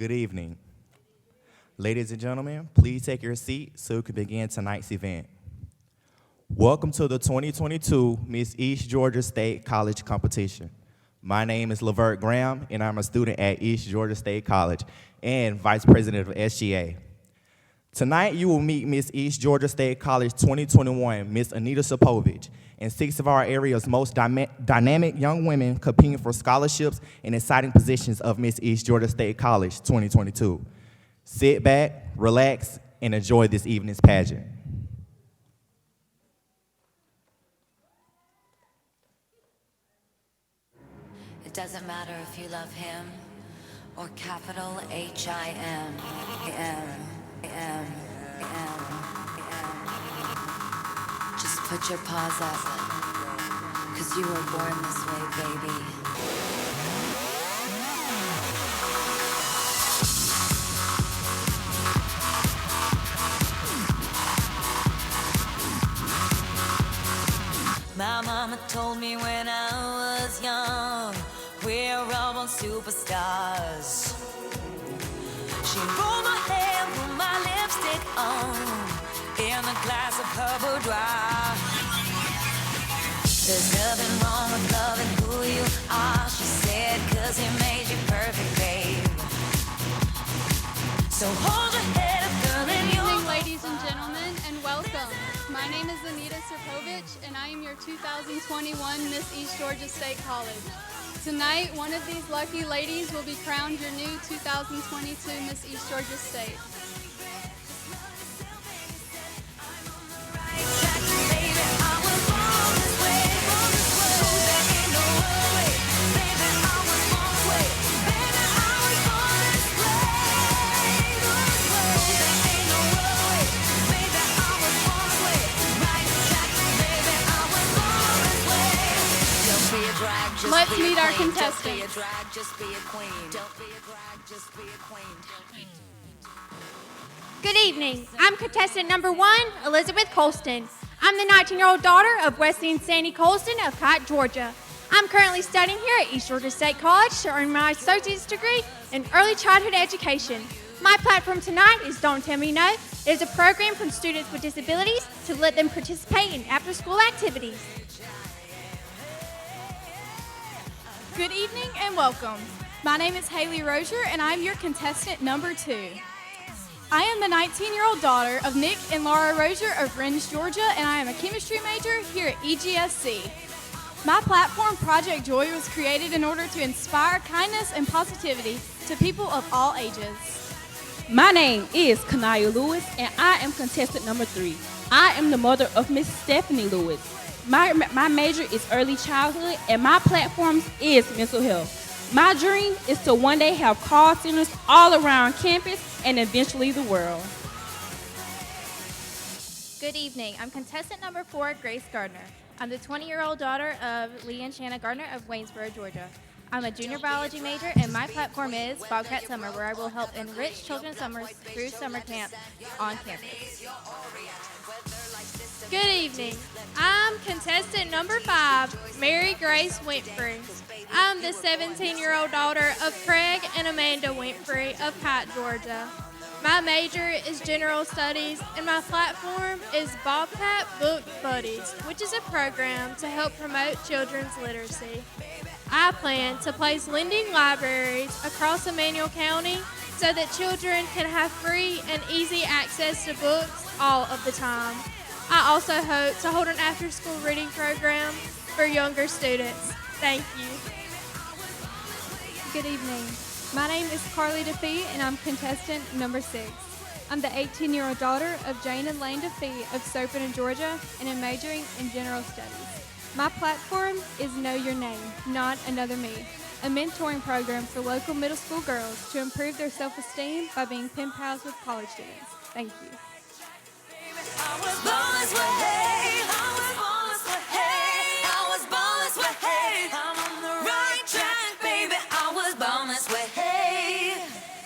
Good evening. Ladies and gentlemen, please take your seat so we can begin tonight's event. Welcome to the 2022 Miss East Georgia State College Competition. My name is Lavert Graham, and I'm a student at East Georgia State College and Vice President of SGA. Tonight, you will meet Miss East Georgia State College 2021, Miss Anita Sapovich, and 6 of our area's most dynamic young women competing for scholarships and exciting positions of Miss East Georgia State College 2022. Sit back, relax, and enjoy this evening's pageant. It doesn't matter if you love him or capital H-I-M. Just put your paws up, 'cause you were born this way, baby. My mama told me when I was young, we're all born superstars. She rolled my hair, put my lipstick on, in a glass of her boudoir. There's nothing wrong with loving who you are, she said, 'cause he made you perfect, babe. So hold your head up, girl, and Good evening, ladies and gentlemen, and welcome. My name is Anita Sapovich, and I am your 2021 Miss East Georgia State College. Tonight, one of these lucky ladies will be crowned your new 2022 Miss East Georgia State. Let's meet our contestants. Good evening. I'm contestant number 1, Elizabeth Colston. I'm the 19-year-old daughter of Wesley and Sandy Colston of Cott, Georgia. I'm currently studying here at East Georgia State College to earn my associate's degree in early childhood education. My platform tonight is Don't Tell Me No. It is a program for students with disabilities to let them participate in after-school activities. Good evening and welcome. My name is Haley Rozier and I'm your contestant number 2. I am the 19-year-old daughter of Nick and Laura Rozier of Rindge, Georgia, and I am a chemistry major here at EGSC. My platform, Project Joy, was created in order to inspire kindness and positivity to people of all ages. My name is Kanaya Lewis and I am contestant number 3. I am the mother of Miss Stephanie Lewis. My major is early childhood, and my platform is mental health. My dream is to one day have call centers all around campus and eventually the world. Good evening. I'm contestant number 4, Grace Gardner. I'm the 20-year-old daughter of Lee and Shanna Gardner of Waynesboro, Georgia. I'm a junior biology major, and my platform is Bobcat Summer, where I will help enrich children's summers through summer camp on campus. Good evening. I'm contestant number 5, Mary Grace Winfrey. I'm the 17-year-old daughter of Craig and Amanda Winfrey of Cott, Georgia. My major is general studies, and my platform is Bobcat Book Buddies, which is a program to help promote children's literacy. I plan to place lending libraries across Emmanuel County so that children can have free and easy access to books all of the time. I also hope to hold an after-school reading program for younger students. Thank you. Good evening. My name is Carly DeFee, and I'm contestant number 6. I'm the 18-year-old daughter of Jane and Lane DeFee of Soperton, Georgia, and am majoring in general studies. My platform is Know Your Name, Not Another Me, a mentoring program for local middle school girls to improve their self-esteem by being pen pals with college students. Thank you. I was born this way. I was born this way. I was born this way. I'm on the right track, baby. I was born this way.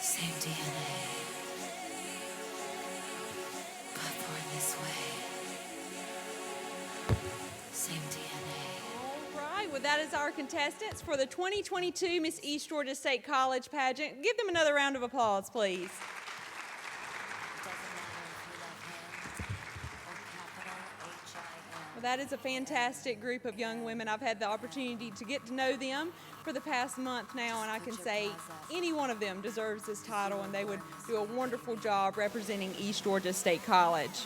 Same DNA, but born this way. Same DNA, Right, well, that is our contestants for the 2022 Miss East Georgia State College pageant. Give them another round of applause, please. Well, that is a fantastic group of young women. I've had the opportunity to get to know them for the past month now, and I can say any one of them deserves this title, and they would do a wonderful job representing East Georgia State College.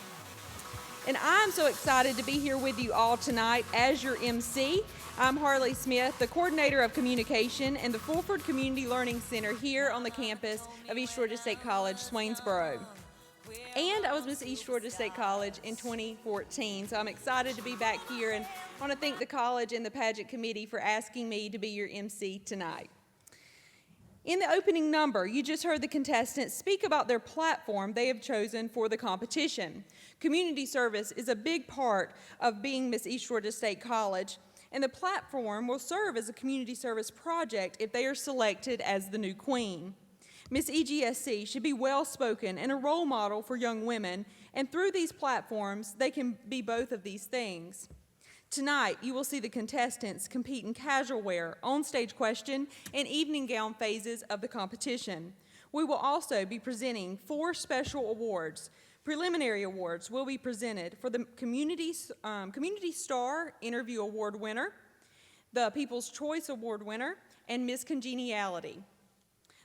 And I'm so excited to be here with you all tonight as your MC. I'm Harley Smith, the coordinator of communication in the Fulford Community Learning Center here on the campus of East Georgia State College, Swainsboro. And I was Miss East Georgia State College in 2014, so I'm excited to be back here, and I want to thank the college and the pageant committee for asking me to be your MC tonight. In the opening number, you just heard the contestants speak about their platform they have chosen for the competition. Community service is a big part of being Miss East Georgia State College, and the platform will serve as a community service project if they are selected as the new queen. Miss EGSC should be well-spoken and a role model for young women, and through these platforms, they can be both of these things. Tonight, you will see the contestants compete in casual wear, on-stage question, and evening gown phases of the competition. We will also be presenting 4 special awards. Preliminary awards will be presented for the Community Star Interview Award winner, the People's Choice Award winner, and Miss Congeniality.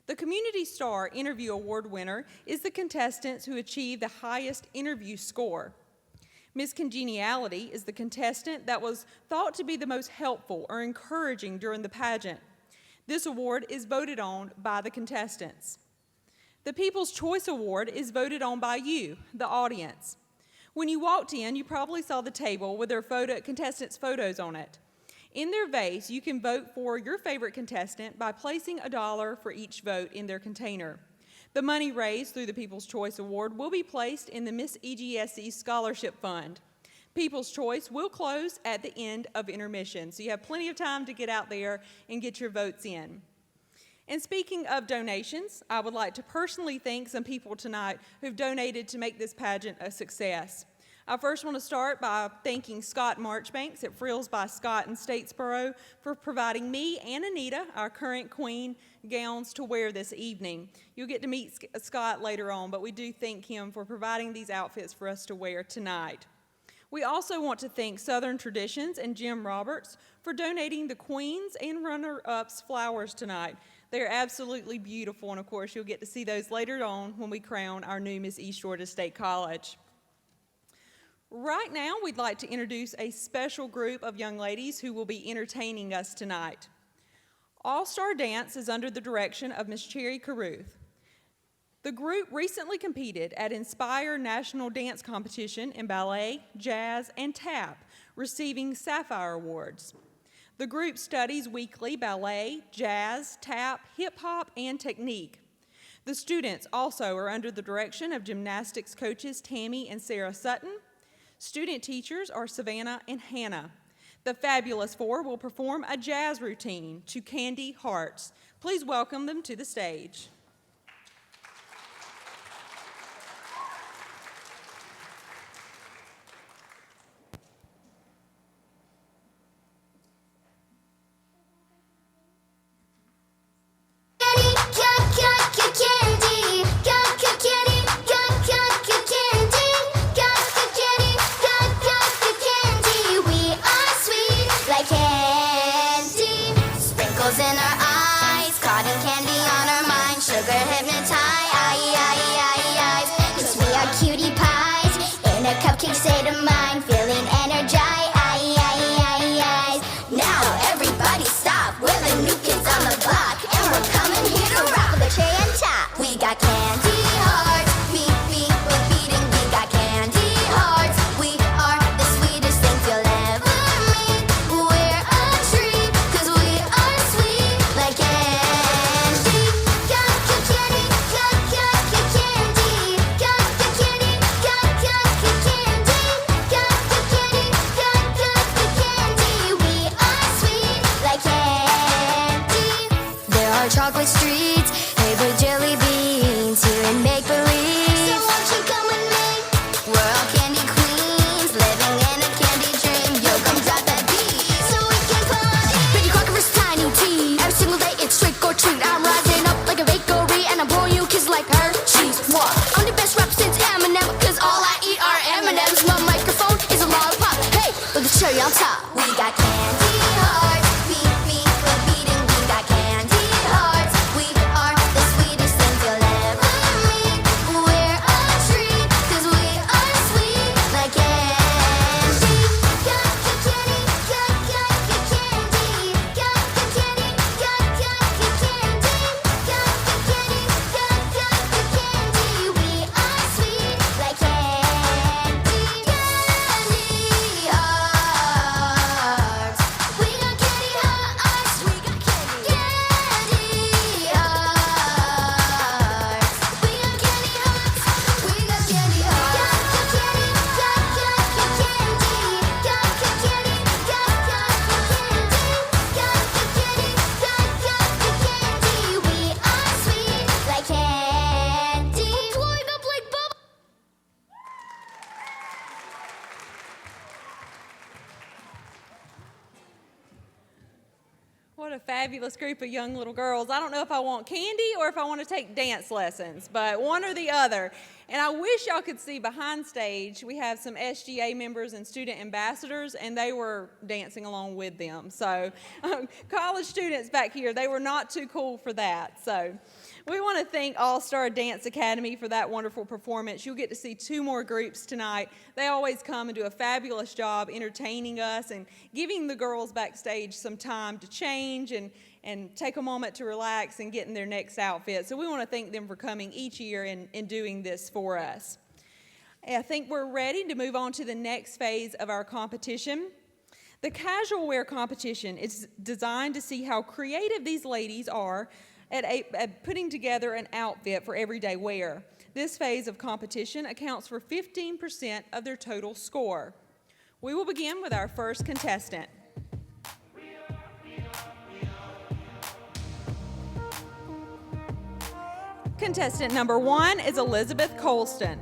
The Community Star Interview Award winner is the contestants who achieve the highest interview score. Miss Congeniality is the contestant that was thought to be the most helpful or encouraging during the pageant. This award is voted on by the contestants. The People's Choice Award is voted on by you, the audience. When you walked in, you probably saw the table with their contestants' photos on it. In their vase, you can vote for your favorite contestant by placing $1 for each vote in their container. The money raised through the People's Choice Award will be placed in the Miss EGSC Scholarship Fund. People's Choice will close at the end of intermission, so you have plenty of time to get out there and get your votes in. And speaking of donations, I would like to personally thank some people tonight who've donated to make this pageant a success. I first want to start by thanking Scott Marchbanks at Frills by Scott in Statesboro for providing me and Anita, our current queen, gowns to wear this evening. You'll get to meet Scott later on, but we do thank him for providing these outfits for us to wear tonight. We also want to thank Southern Traditions and Jim Roberts for donating the queens and runner-ups flowers tonight. They're absolutely beautiful, and of course you'll get to see those later on when we crown our new Miss East Georgia State College. Right now, we'd like to introduce a special group of young ladies who will be entertaining us tonight. All-Star Dance is under the direction of Miss Cherry Caruth. The group recently competed at Inspire National Dance Competition in ballet, jazz, and tap, receiving Sapphire Awards. The group studies weekly ballet, jazz, tap, hip-hop, and technique. The students also are under the direction of gymnastics coaches Tammy and Sarah Sutton. Student teachers are Savannah and Hannah. The Fabulous Four will perform a jazz routine to Candy Hearts. Please welcome them to the stage. Cupcakes state of mind, feeling energized. Now everybody stop, we're the new kids on the block, and we're coming here to rock with a cherry on top. We got candy hearts, beat, we're beating. We got candy hearts, we are the sweetest things you'll ever meet. We're a treat, 'cause we are sweet like candy. Got your candy, got your candy. Got your candy, got your candy. Got your candy, What a fabulous group of young little girls. I don't know if I want candy or if I want to take dance lessons, but one or the other. And I wish y'all could see behind stage. We have some SGA members and student ambassadors, and they were dancing along with them. So college students back here, they were not too cool for that. So we want to thank All-Star Dance Academy for that wonderful performance. You'll get to see 2 more groups tonight. They always come and do a fabulous job entertaining us and giving the girls backstage some time to change and take a moment to relax and get in their next outfit. So we want to thank them for coming each year and doing this for us. I think we're ready to move on to the next phase of our competition. The casual wear competition is designed to see how creative these ladies are at putting together an outfit for everyday wear. This phase of competition accounts for 15% of their total score. We will begin with our first contestant. Contestant number 1 is Elizabeth Colston.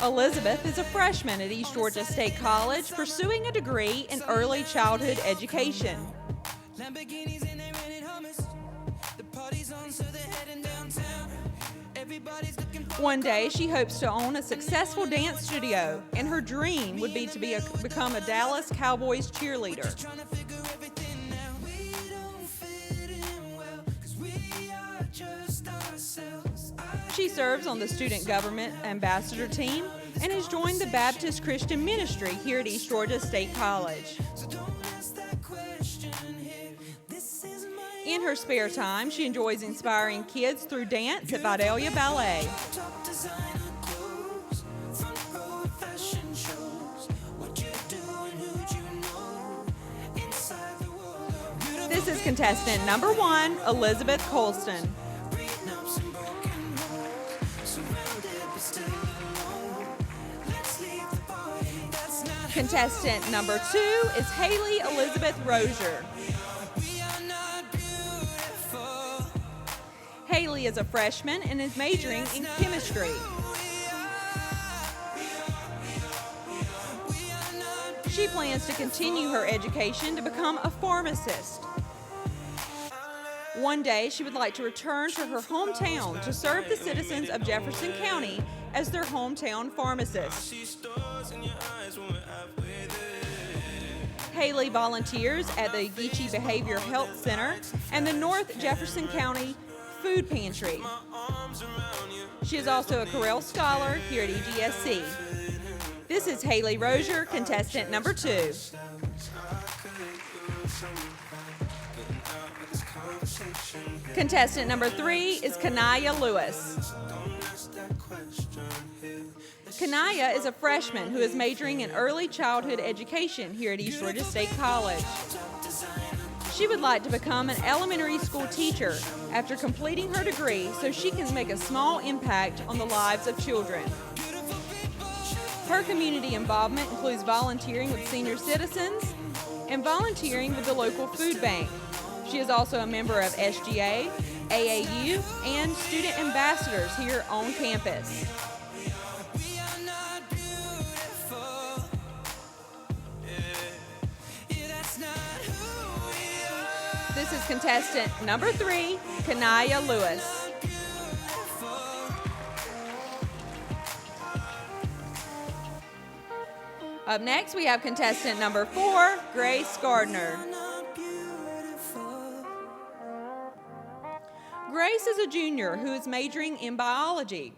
Elizabeth is a freshman at East Georgia State College pursuing a degree in early childhood education. One day, she hopes to own a successful dance studio, and her dream would be to become a Dallas Cowboys cheerleader. She serves on the Student Government Ambassador team and has joined the Baptist Christian Ministry here at East Georgia State College. In her spare time, she enjoys inspiring kids through dance at Vidalia Ballet. This is contestant number 1, Elizabeth Colston. Contestant number 2 is Haley Elizabeth Rozier. Haley is a freshman and is majoring in chemistry. She plans to continue her education to become a pharmacist. One day, she would like to return to her hometown to serve the citizens of Jefferson County as their hometown pharmacist. Haley volunteers at the Geechee Behavior Health Center and the North Jefferson County Food Pantry. She is also a Correll Scholar here at EGSC. This is Haley Rozier, contestant number 2. Contestant number 3 is Kanaya Lewis. Kanaya is a freshman who is majoring in early childhood education here at East Georgia State College. She would like to become an elementary school teacher after completing her degree so she can make a small impact on the lives of children. Her community involvement includes volunteering with senior citizens and volunteering with the local food bank. She is also a member of SGA, AAU, and student ambassadors here on campus. This is contestant number 3, Kanaya Lewis. Up next, we have contestant number 4, Grace Gardner. Grace is a junior who is majoring in biology.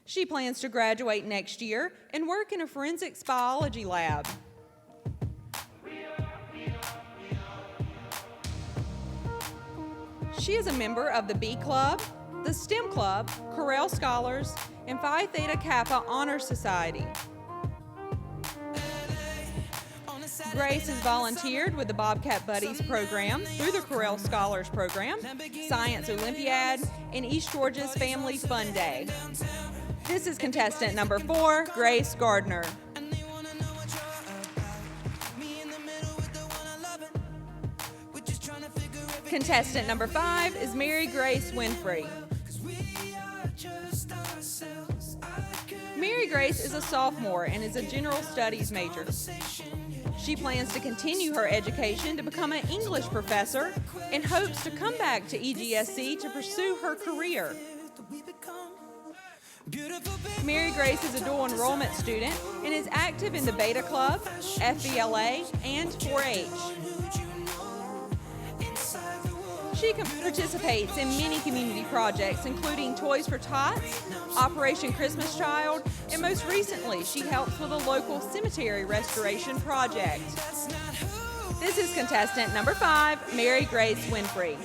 She plans to graduate next year and work in a forensics biology lab. She is a member of the B Club, the STEM Club, Correll Scholars, and Phi Theta Kappa Honor Society. Grace has volunteered with the Bobcat Buddies program through the Correll Scholars Program, Science Olympiad, and East Georgia's Family Fun Day. This is contestant number 4, Grace Gardner. Contestant number 5 is Mary Grace Winfrey. Mary Mary Grace is a sophomore and is a general studies major. She plans to continue her education to become an English professor and hopes to come back to EGSC to pursue her career. Mary Grace is a dual enrollment student and is active in the Beta Club, FBLA, and 4-H. She participates in many community projects, including Toys for Tots, Operation Christmas Child, and most recently, she helps with a local cemetery restoration project. This is contestant number 5, Mary Grace Winfrey.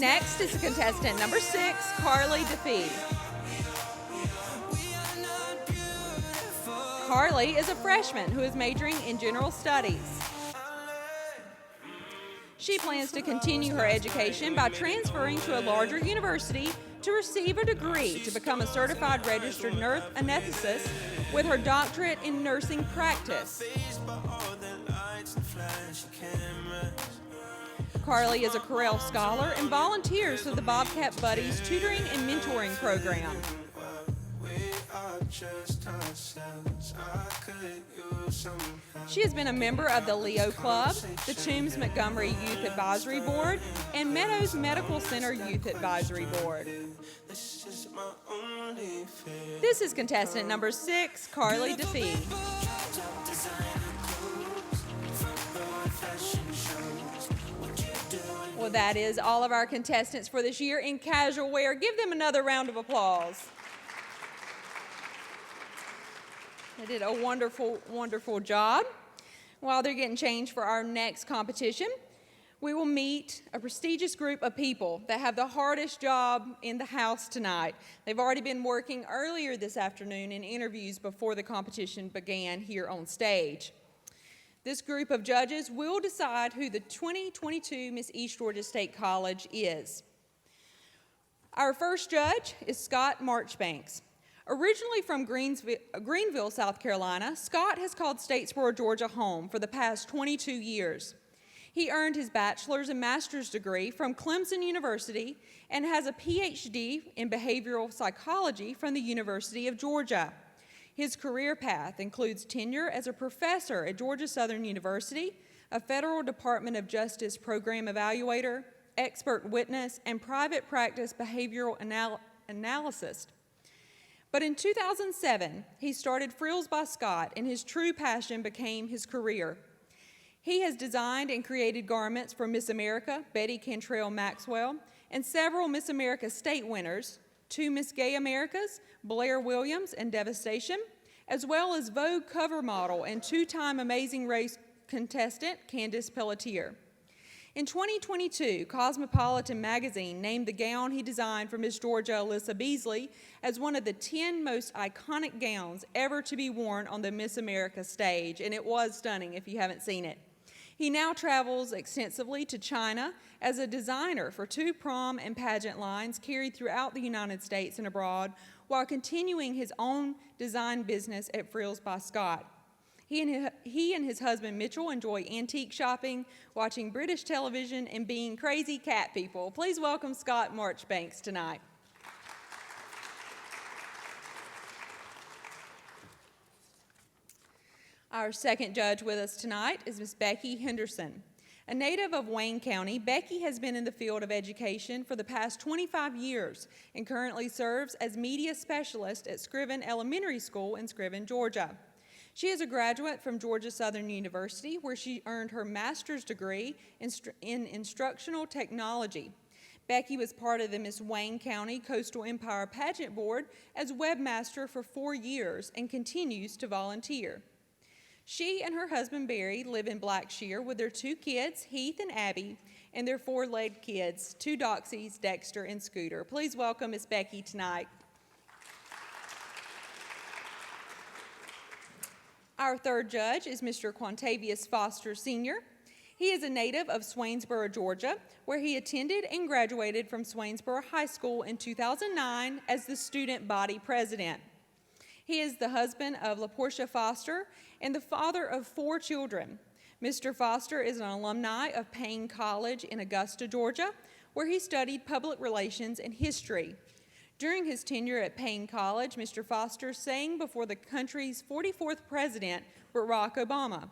Next is contestant number 6, Carly DeFee. Carly is a freshman who is majoring in general studies. She plans to continue her education by transferring to a larger university to receive a degree to become a certified registered nurse anesthetist with her doctorate in nursing practice. Carly is a Corel Scholar and volunteers for the Bobcat Buddies tutoring and mentoring program. She has been a member of the Leo Club, the Toombs Montgomery Youth Advisory Board, and Meadows Medical Center Youth Advisory Board. This is contestant number 6, Carly DeFee. Well, that is all of our contestants for this year in casual wear. Give them another round of applause. They did a wonderful, wonderful job. While they're getting changed for our next competition, we will meet a prestigious group of people that have the hardest job in the house tonight. They've already been working earlier this afternoon in interviews before the competition began here on stage. This group of judges will decide who the 2022 Miss East Georgia State College is. Our first judge is Scott Marchbanks. Originally from Greenville, South Carolina, Scott has called Statesboro, Georgia home for the past 22 years. He earned his bachelor's and master's degree from Clemson University and has a PhD in behavioral psychology from the University of Georgia. His career path includes tenure as a professor at Georgia Southern University, a Federal Department of Justice program evaluator, expert witness, and private practice behavioral analyst. But in 2007, he started Frills by Scott, and his true passion became his career. He has designed and created garments for Miss America, Betty Cantrell Maxwell, and several Miss America state winners, 2 Miss Gay Americas, Blair Williams and Devastation, as well as Vogue cover model and 2-time Amazing Race contestant Candace Pelletier. In 2022, Cosmopolitan magazine named the gown he designed for Miss Georgia Alyssa Beasley as one of the 10 most iconic gowns ever to be worn on the Miss America stage, and it was stunning if you haven't seen it. He now travels extensively to China as a designer for 2 prom and pageant lines carried throughout the United States and abroad, while continuing his own design business at Frills by Scott. He and his husband Mitchell enjoy antique shopping, watching British television, and being crazy cat people. Please welcome Scott Marchbanks tonight. Our second judge with us tonight is Miss Becky Henderson. A native of Wayne County, Becky has been in the field of education for the past 25 years and currently serves as media specialist at Scriven Elementary School in Scriven, Georgia. She is a graduate from Georgia Southern University, where she earned her master's degree in instructional technology. Becky was part of the Miss Wayne County Coastal Empire Pageant Board as webmaster for 4 years and continues to volunteer. She and her husband Barry live in Blackshear with their 2 kids, Heath and Abby, and their 4-legged kids, 2 Doxies, Dexter and Scooter. Please welcome Miss Becky tonight. Our third judge is Mr. Quantavious Foster, Sr. He is a native of Swainsboro, Georgia, where he attended and graduated from Swainsboro High School in 2009 as the student body president. He is the husband of LaPortia Foster and the father of 4 children. Mr. Foster is an alumni of Payne College in Augusta, Georgia, where he studied public relations and history. During his tenure at Payne College, Mr. Foster sang before the country's 44th president, Barack Obama.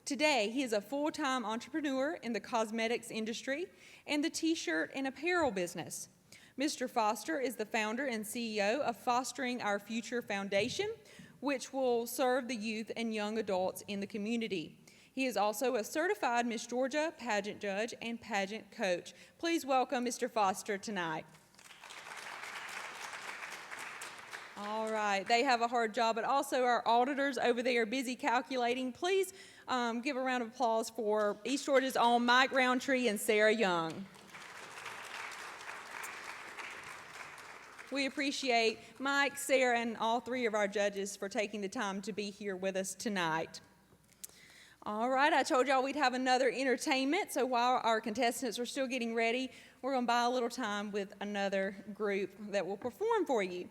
Today, he is a full-time entrepreneur in the cosmetics industry and the t-shirt and apparel business. Mr. Foster is the founder and CEO of Fostering Our Future Foundation, which will serve the youth and young adults in the community. He is also a certified Miss Georgia pageant judge and pageant coach. Please welcome Mr. Foster tonight. All right, they have a hard job, but also our auditors over there are busy calculating. Please give a round of applause for East Georgia's own Mike Roundtree and Sarah Young. We appreciate Mike, Sarah, and all three of our judges for taking the time to be here with us tonight. All right, I told y'all we'd have another entertainment, so while our contestants are still getting ready, we're going to buy a little time with another group that will perform for you.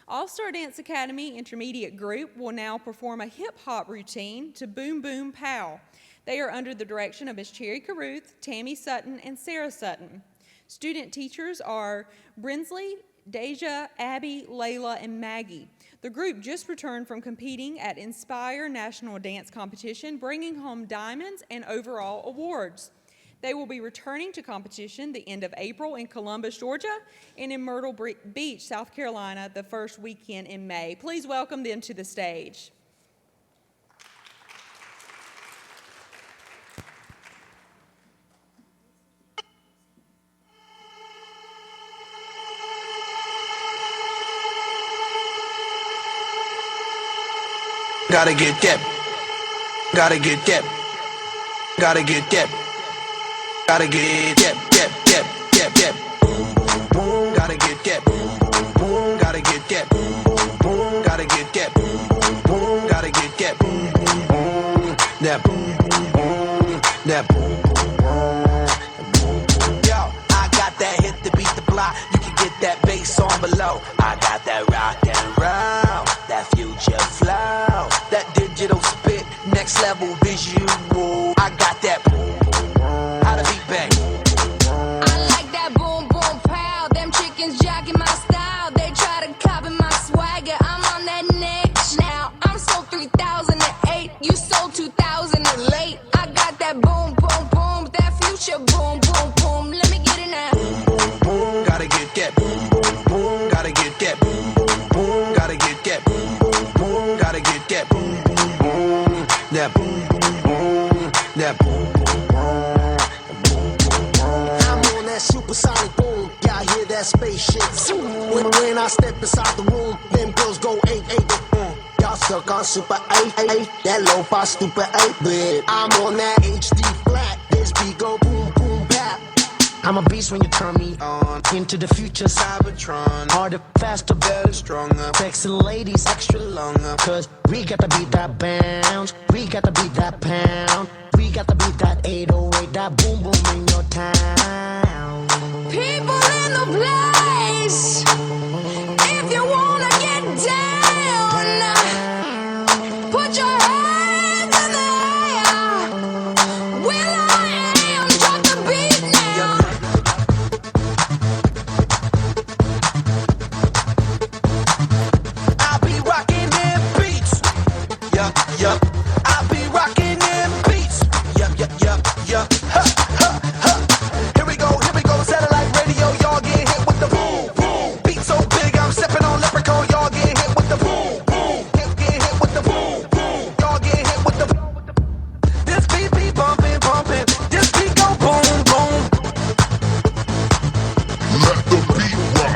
All-Star Dance Academy Intermediate Group will now perform a hip-hop routine to Boom Boom Pow. They are under the direction of Miss Cherry Caruth, Tammy Sutton, and Sarah Sutton. Student teachers are Brinsley, Deja, Abby, Layla, and Maggie. The group just returned from competing at Inspire National Dance Competition, bringing home diamonds and overall awards. They will be returning to competition the end of April in Columbus, Georgia, and in Myrtle Beach, South Carolina, the first weekend in May. Please welcome them to the stage. Gotta get that, gotta get that, gotta get that, gotta get that, gotta get that, gotta get that, gotta get that, gotta get that, that. Yo, I got that hit to beat the block. You can get that bass on below. I got that rock and roll, that future flow, that digital spit, next level visual. I got that. How to beat bang. I like that boom boom pow. Them chickens jacking my style. They try to copy my swagger. I'm on that next now. I'm sold 3008. You sold 2000 and late. I got that boom boom boom. That future boom boom boom. Let me get it now. Gotta get that. Gotta get that. Gotta get that. Gotta get that. That. That. I'm on that supersonic boom. Y'all hear that spaceship? When I step inside the room, them girls go 8-8. Y'all stuck on super 8-8. That lo-fi stupid 8-bit. I'm on that HD flat. This beat go boom boom bap. I'm a beast when you turn me on. Into the future, Cybertron. Harder, faster, better, stronger. Sexy ladies, extra longer. Cause we got to beat that bounce. We got to beat that pound. We got to beat that 808. That boom boom in your town. People in the place. If you wanna get down, put your hands in the air. Will I am, drop the beat now. I'll be rocking them beats. Yup, yup. I'll be rocking them beats. Yup, yup, yup, yup. Ha, ha, ha. Here we go, satellite radio. Y'all get hit with the boom, boom. Beat so big, I'm stepping on leprechaun. Y'all get hit with the boom, boom. Get hit with the boom, boom. Y'all get hit with the boom. This beat be bumping, bumping. This beat go boom, boom. Let the beat rock.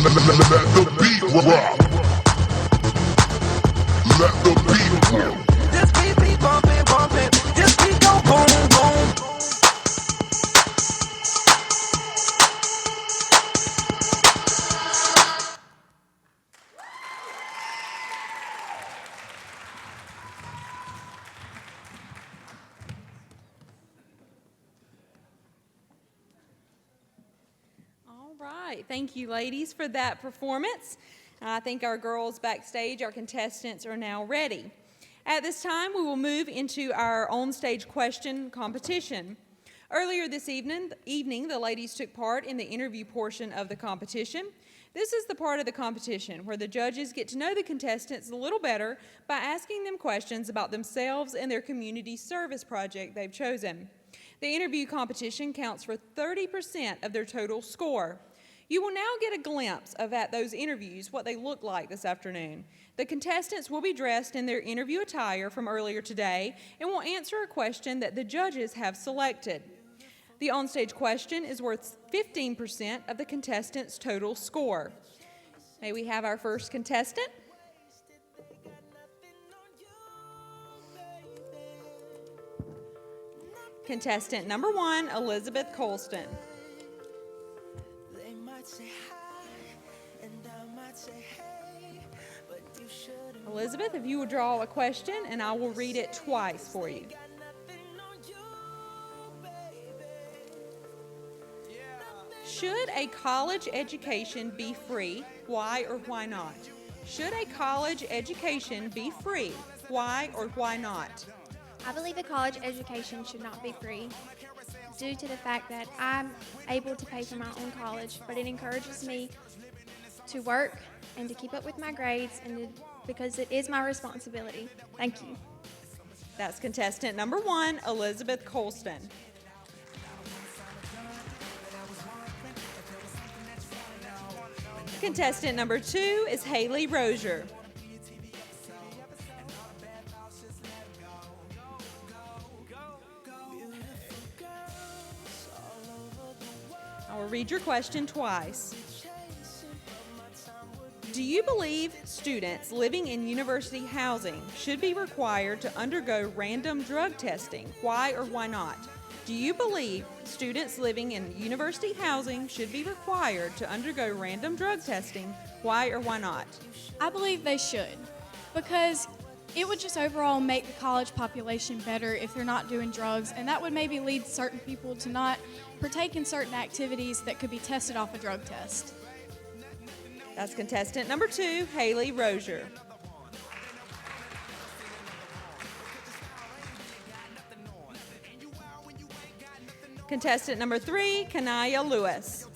Let the beat rock. Let the beat rock. This beat be bumping, bumping. This beat go boom, boom. All right, thank you, ladies, for that performance. I think our girls backstage, our contestants, are now ready. At this time, we will move into our on-stage question competition. Earlier this evening, the ladies took part in the interview portion of the competition. This is the part of the competition where the judges get to know the contestants a little better by asking them questions about themselves and their community service project they've chosen. The interview competition counts for 30% of their total score. You will now get a glimpse of at those interviews what they look like this afternoon. The contestants will be dressed in their interview attire from earlier today and will answer a question that the judges have selected. The onstage question is worth 15% of the contestant's total score. May we have our first contestant? Contestant number 1, Elizabeth Colston. Elizabeth, if you would draw a question and I will read it twice for you. Should a college education be free? Why or why not? Should a college education be free? Why or why not? I believe a college education should not be free due to the fact that I'm able to pay for my own college, but it encourages me to work and to keep up with my grades because it is my responsibility. Thank you. That's contestant number 1, Elizabeth Colston. Contestant number 2 is Haley Rozier. I will read your question twice. Do you believe students living in university housing should be required to undergo random drug testing? Why or why not? Do you believe students living in university housing should be required to undergo random drug testing? Why or why not? I believe they should, because it would just overall make the college population better if they're not doing drugs, and that would maybe lead certain people to not partake in certain activities that could be tested off a drug test. That's contestant number 2, Haley Rozier. Contestant number 3, Kanaya Lewis.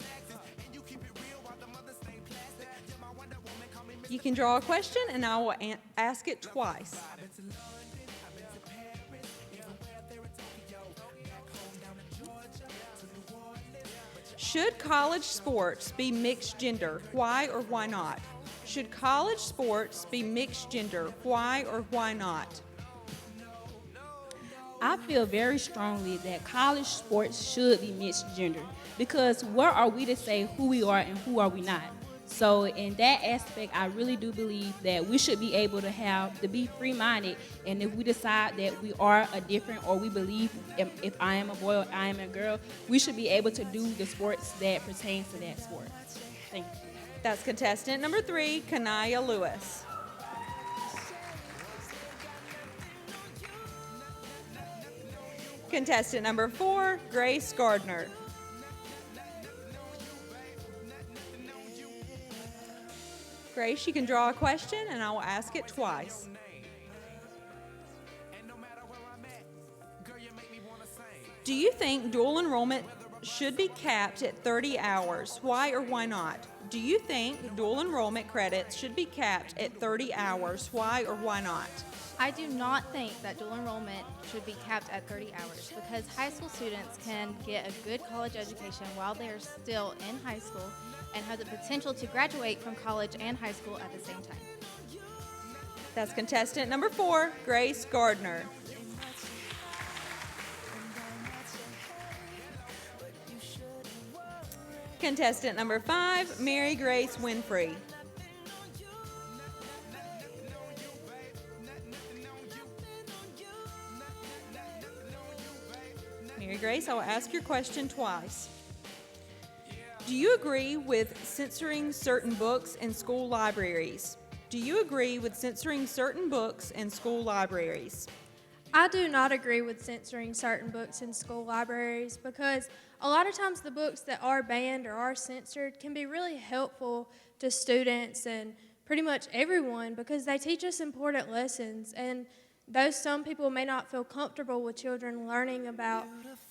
You can draw a question and I will ask it twice. Should college sports be mixed gender? Why or why not? Should college sports be mixed gender? Why or why not? I feel very strongly that college sports should be mixed gender, because where are we to say who we are and who are we not? So in that aspect, I really do believe that we should be able to be free-minded, and if we decide that we are a different, or we believe if I am a boy or I am a girl, we should be able to do the sports that pertains to that sport. Thank you. That's contestant number 3, Kanaya Lewis. Contestant number 4, Grace Gardner. Grace, you can draw a question and I will ask it twice. Do you think dual enrollment should be capped at 30 hours? Why or why not? Do you think dual enrollment credits should be capped at 30 hours? Why or why not? I do not think that dual enrollment should be capped at 30 hours because high school students can get a good college education while they are still in high school and have the potential to graduate from college and high school at the same time. That's contestant number 4, Grace Gardner. Contestant number 5, Mary Grace Winfrey. Mary Grace, I will ask your question twice. Do you agree with censoring certain books in school libraries? Do you agree with censoring certain books in school libraries? I do not agree with censoring certain books in school libraries because a lot of times the books that are banned or are censored can be really helpful to students and pretty much everyone because they teach us important lessons. And Though some people may not feel comfortable with children learning about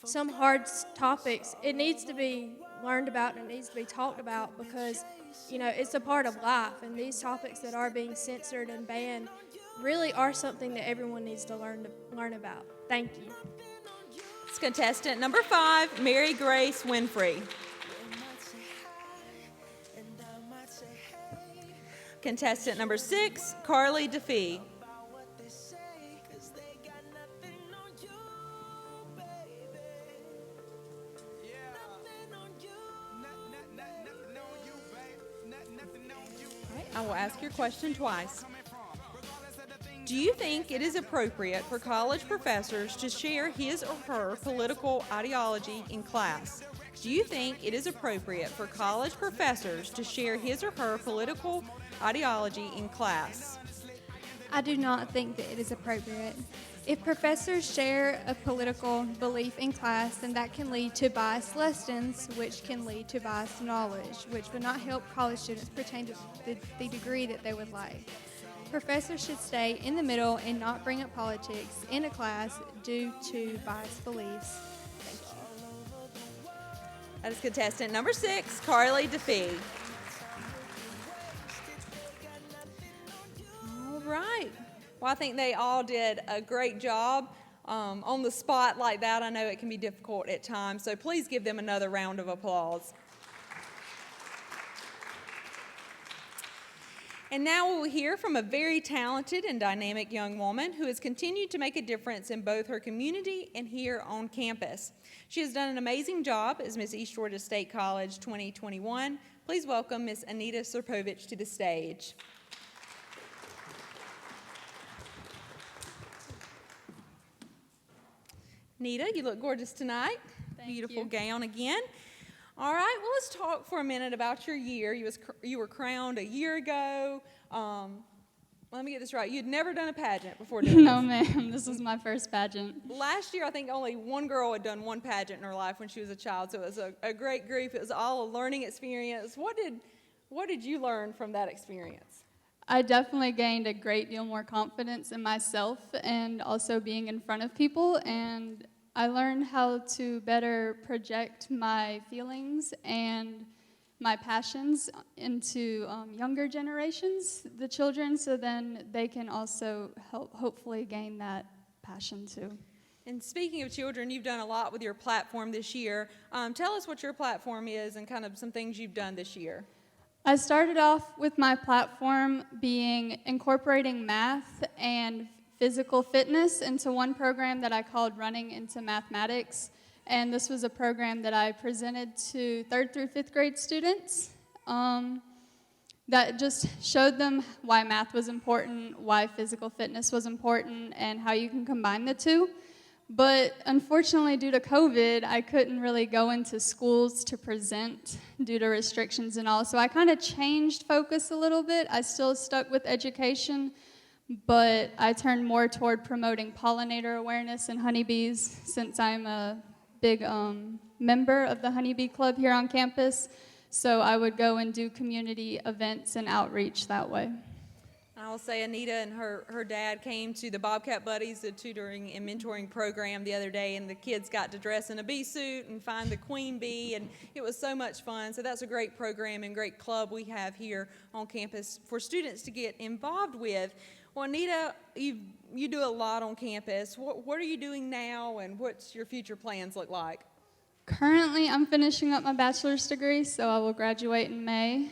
some hard topics, it needs to be learned about and it needs to be talked about because, it's a part of life. And these topics that are being censored and banned really are something that everyone needs to learn about. Thank you. It's contestant number 5, Mary Grace Winfrey. Contestant number 6, Carly DeFee. I will ask your question twice. Do you think it is appropriate for college professors to share his or her political ideology in class? Do you think it is appropriate for college professors to share his or her political ideology in class? I do not think that it is appropriate. If professors share a political belief in class, then that can lead to biased lessons, which can lead to biased knowledge, which would not help college students pertain to the degree that they would like. Professors should stay in the middle and not bring up politics in a class due to biased beliefs. Thank you. That is contestant number 6, Carly DeFee. All right. Well, I think they all did a great job on the spot like that. I know it can be difficult at times, so please give them another round of applause. And now we'll hear from a very talented and dynamic young woman who has continued to make a difference in both her community and here on campus. She has done an amazing job as Miss East Georgia State College 2021. Please welcome Miss Anita Serpovich to the stage. Anita, you look gorgeous tonight. Thank Beautiful you. gown again. All right, well, let's talk for a minute about your year. You were crowned a year ago. Let me get this right. You'd never done a pageant before, did you? No, ma'am. This was my first pageant. Last year, I think only one girl had done one pageant in her life when she was a child, so it was a great group. It was all a learning experience. What did you learn from that experience? I definitely gained a great deal more confidence in myself and also being in front of people, and I learned how to better project my feelings and my passions into younger generations, the children, so then they can also hopefully gain that passion too. And speaking of children, you've done a lot with your platform this year. Tell us what your platform is and kind of some things you've done this year. I started off with my platform being incorporating math and physical fitness into one program that I called Running into Mathematics. And this was a program that I presented to 3rd through 5th grade students that just showed them why math was important, why physical fitness was important, and how you can combine the two. But unfortunately, due to COVID, I couldn't really go into schools to present due to restrictions and all. So I kind of changed focus a little bit. I still stuck with education, but I turned more toward promoting pollinator awareness and honeybees since I'm a big member of the Honeybee Club here on campus. So I would go and do community events and outreach that way. I will say Anita and her dad came to the Bobcat Buddies, the tutoring and mentoring program the other day, and the kids got to dress in a bee suit and find the queen bee, and it was so much fun. So that's a great program and great club we have here on campus for students to get involved with. Well, Anita, you do a lot on campus. What are you doing now, and what's your future plans look like? Currently, I'm finishing up my bachelor's degree, so I will graduate in May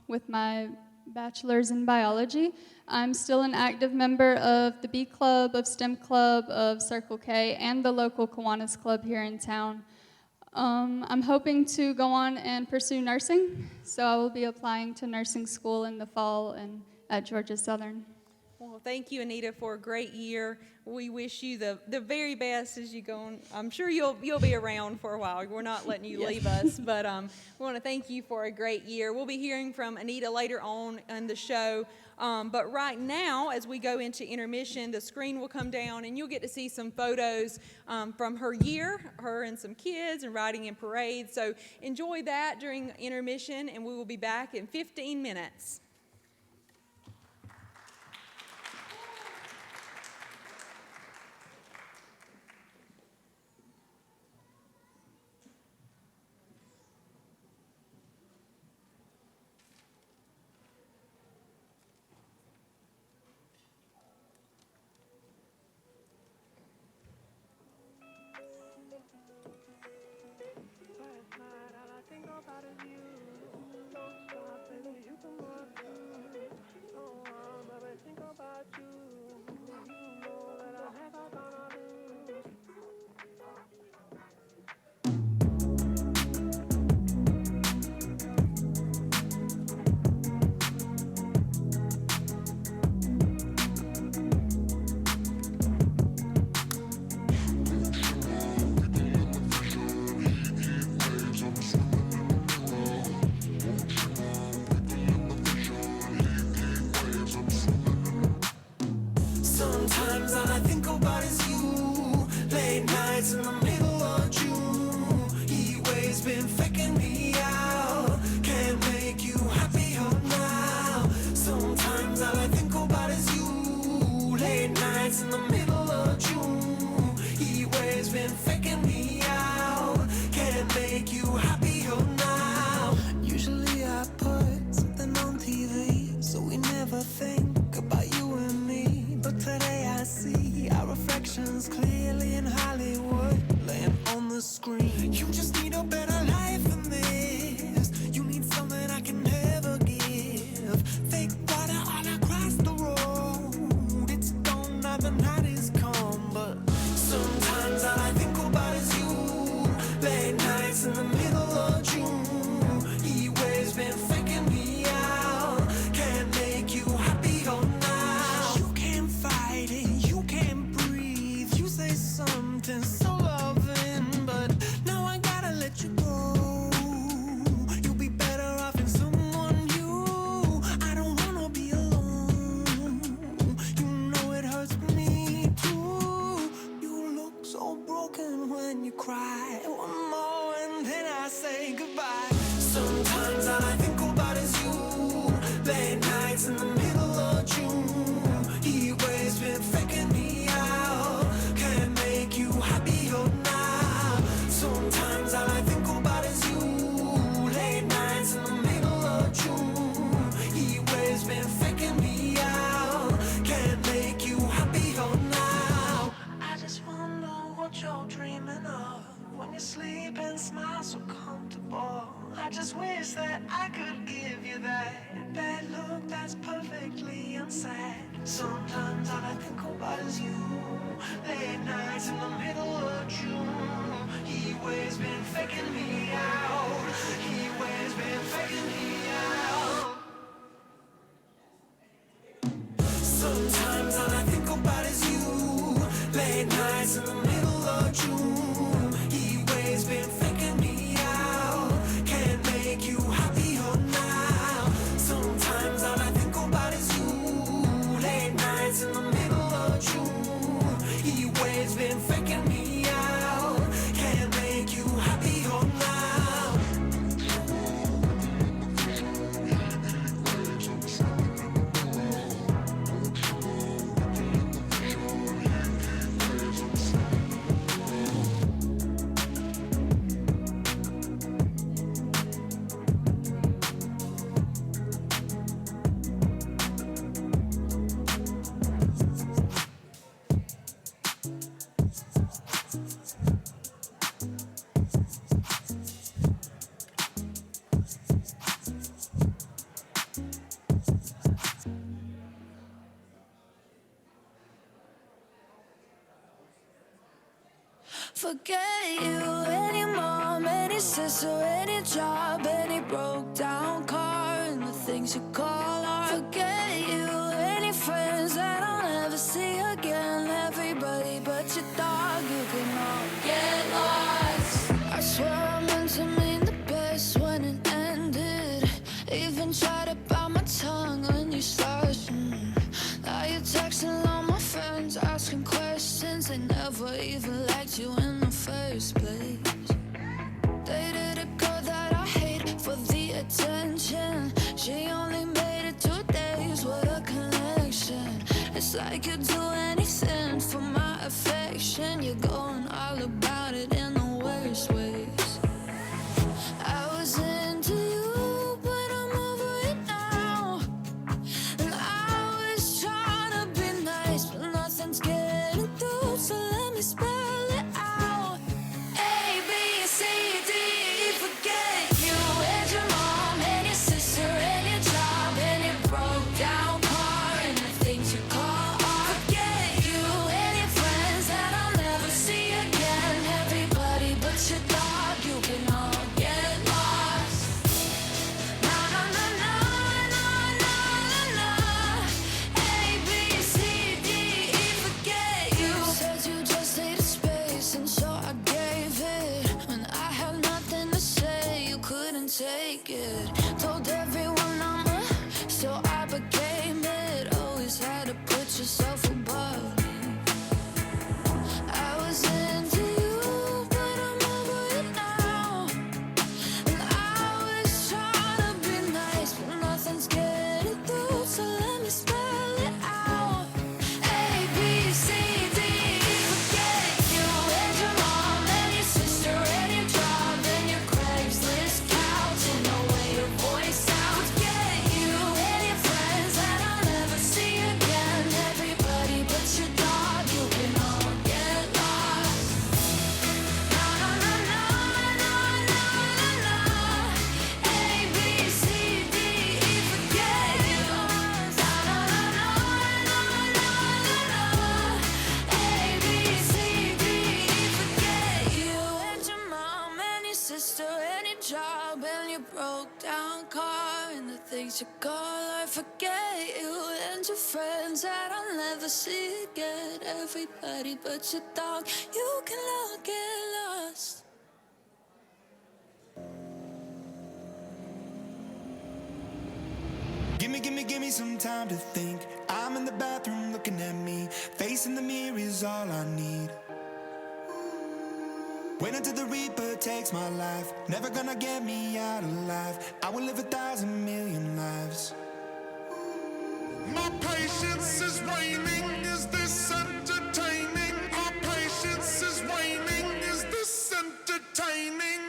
with my bachelor's in biology. I'm still an active member of the Bee Club, of STEM Club, of Circle K, and the local Kiwanis Club here in town. I'm hoping to go on and pursue nursing, so I will be applying to nursing school in the fall and at Georgia Southern. Well, thank you, Anita, for a great year. We wish you the very best as you go on. I'm sure you'll be around for a while. We're not letting you leave us, but we want to thank you for a great year. We'll be hearing from Anita later on in the show, but right now, as we go into intermission, the screen will come down, and you'll get to see some photos from her year, her and some kids, and riding in parades. So enjoy that during intermission, and we will be back in 15 minutes. You just need a better life than this. You need something I can never give. Fake water all across the road. It's gone now, the night is come. But sometimes all I think about is you. Late nights in the middle of June. He waves been faking me out. Can't make you happier now. You can't fight it, you can't breathe. You say something so loving, but now I gotta let you go. You'll be better off in someone new. I don't wanna be alone. You know it hurts me too. You look so broken when you cry. One more and then I say goodbye. Sometimes all I think about is you. Late nights in the middle of June. He waves been faking me out. Can't make you happier now. Sometimes all I think about is you. Late nights in the middle of June. He waves been faking me out. Can't make you happier now. I just wonder what you're dreaming of when you sleep and smile so comfortable. I just wish that I could give you that bad look that's perfectly unsaid. Sometimes all I think about is you. Late nights in the middle of June. He waves been faking me out. He waves been faking me out. Sometimes all I think about is you. Late nights in the middle of June. He waves been faking me out. Can't make you happier now. Sometimes all I think about is you. Late nights in the middle of June. He waves been faking me out. Can't make you happier now. Forget you, any mom, any sister, any job, any broke down car, and the things you call art. Forget you, any friends that I'll never see again. Everybody but your dog, you can all get lost. I swear I meant to mean the best when it ended. Even tried to bite my tongue when you started. Now you're texting all my friends, asking questions. They never even liked you in the first place. Dated a girl that I hate for the attention. She only made it 2 days, what a connection. It's like you'd do anything for my affection. You're going all about it in the worst ways. I was into you, but I'm over it now. And I was trying to be nice, but nothing's getting through, so let me spell it out. A, B, C, D, E, forget you. And your mom, and your sister, and your job, and your broke down car, and the things you call art. Forget you, and your friends that I'll never see again. Everybody but your dog, you can all get lost. Na na na na na na na na. A, B, C, D, E, forget you. Said you just needed space, and so I gave it. When I had nothing to say, you couldn't take it. Told everyone I'm a, so I became it. Always had to put yourself above me. I was into you, but I'm over it now. And I was trying to be nice, but nothing's getting through, so let me spell it out. A, B, C, D, E, forget you. And your mom, and your sister, and your job, and your Craigslist couch, and no way to sister, any job, and your broke down car, and the things you call I forget you, and your friends that I'll never see again. Everybody but your dog, you can all get lost. Give me some time to think. I'm in the bathroom looking at me. Facing the mirror is all I need. Wait until the Reaper takes my life. Never gonna get me out alive. I will live 1,000 million lives. My patience is waning. Is this entertaining? My patience is waning. Is this entertaining?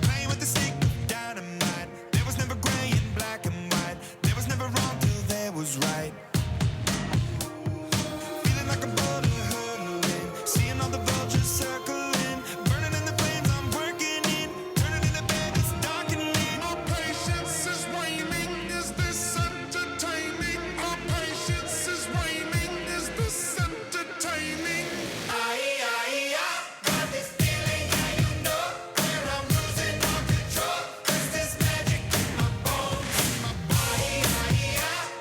Playing with the stick of dynamite. There was never gray and black and white. There was never wrong till there was right. Feeling like a boulder hurtling. Seeing all the vultures circling. Burning in the flames I'm working in. Turning in the bed, it's darkening. My patience is waning. Is this entertaining? My patience is waning. Is this entertaining? Got this feeling, yeah, you know, where I'm losing all control. 'Cause there's magic in my bones, my body.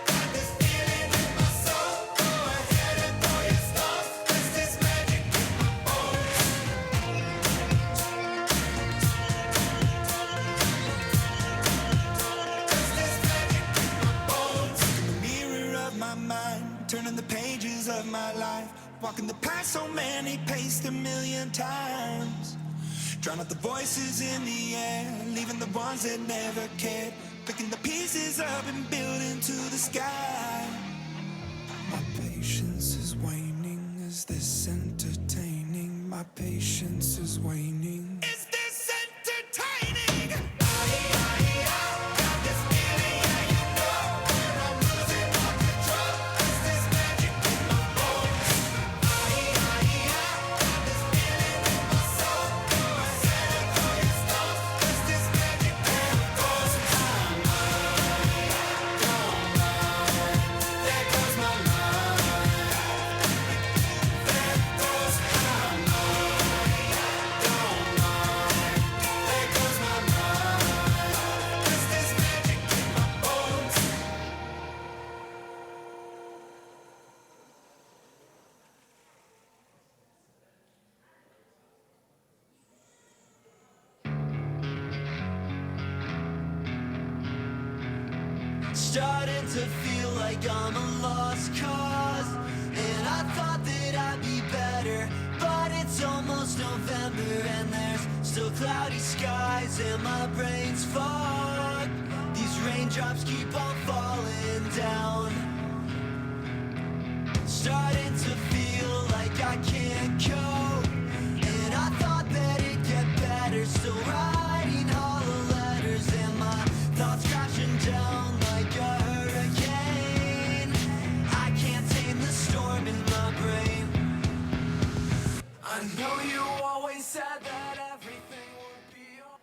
Got this feeling in my soul. Go ahead and throw your stones. 'Cause there's magic in my bones. In the mirror of my mind, turning the pages of my life, walking the path so many paced 1,000,000 times. Drown out the voices in the air, leaving the ones that never cared. Picking the pieces up and building to the sky. My patience is waning. Is this entertaining? My patience is waning. Is this entertaining? Got this feeling, yeah, you know, where I'm losing all control. 'Cause there's magic in my bones. Got this feeling in my soul. Go ahead and throw your stones. 'Cause there's magic in my bones. There goes my mind. There goes my mind. Don't mind. There goes my mind. 'Cause there's magic in my bones. Starting to feel like I'm a lost cause, and I thought that I'd be better, but it's almost November and there's still cloudy skies and my brain's fogged. These raindrops keep on falling down. Starting to feel like I can't cope, and I thought that it'd get better. Still writing all the letters and my thoughts crashing down like a hurricane. I can't tame the storm in my brain. I know you always said that everything would be alright.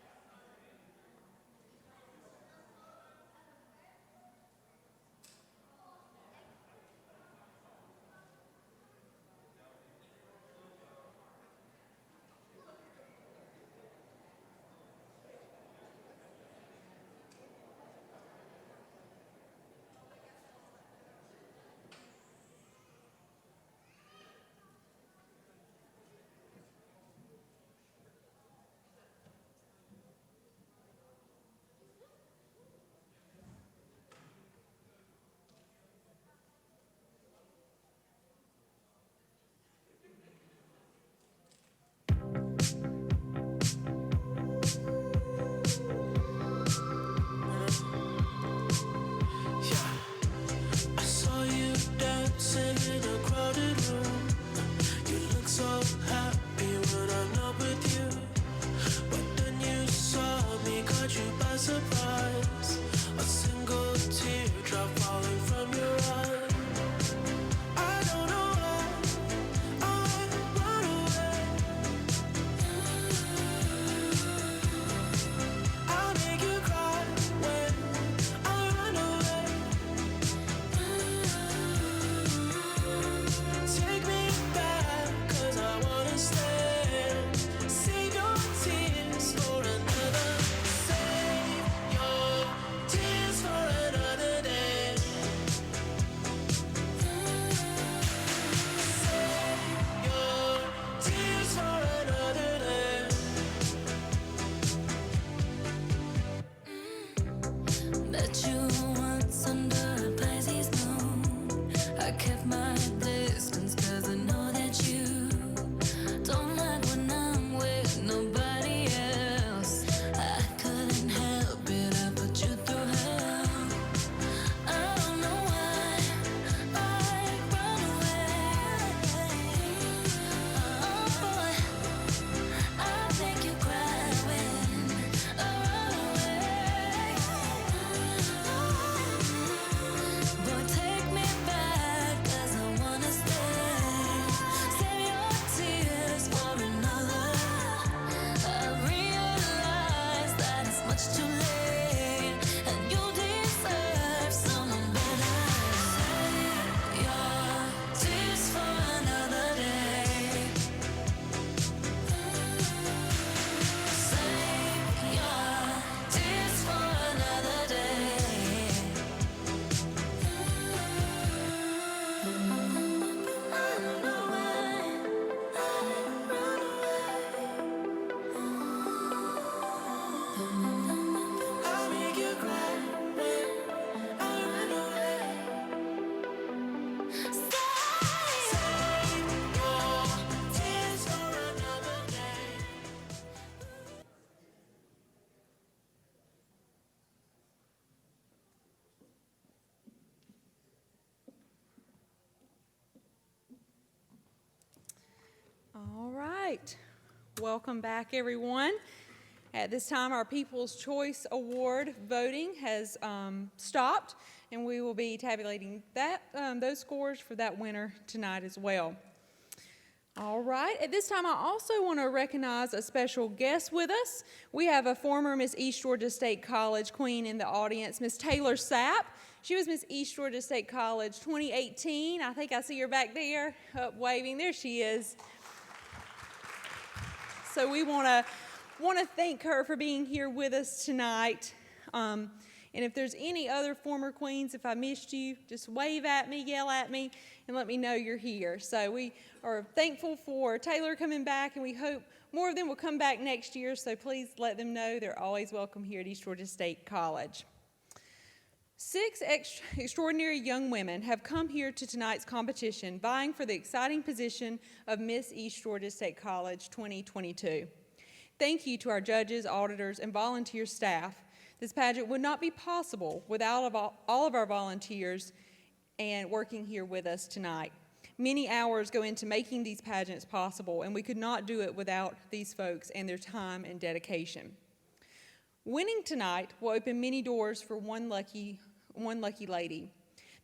right. Welcome back, everyone. At this time, our People's Choice Award voting has stopped, and we will be tabulating those scores for that winner tonight as well. All right. At this time, I also want to recognize a special guest with us. We have a former Miss East Georgia State College queen in the audience, Miss Taylor Sapp. She was Miss East Georgia State College 2018. I think I see her back there up waving. There she is. So we want to thank her for being here with us tonight. And if there's any other former queens, if I missed you, just wave at me, yell at me, and let me know you're here. So we are thankful for Taylor coming back, and we hope more of them will come back next year. So please let them know they're always welcome here at East Georgia State College. 6 extraordinary young women have come here to tonight's competition, vying for the exciting position of Miss East Georgia State College 2022. Thank you to our judges, auditors, and volunteer staff. This pageant would not be possible without all of our volunteers and working here with us tonight. Many hours go into making these pageants possible, and we could not do it without these folks and their time and dedication. Winning tonight will open many doors for one lucky lady.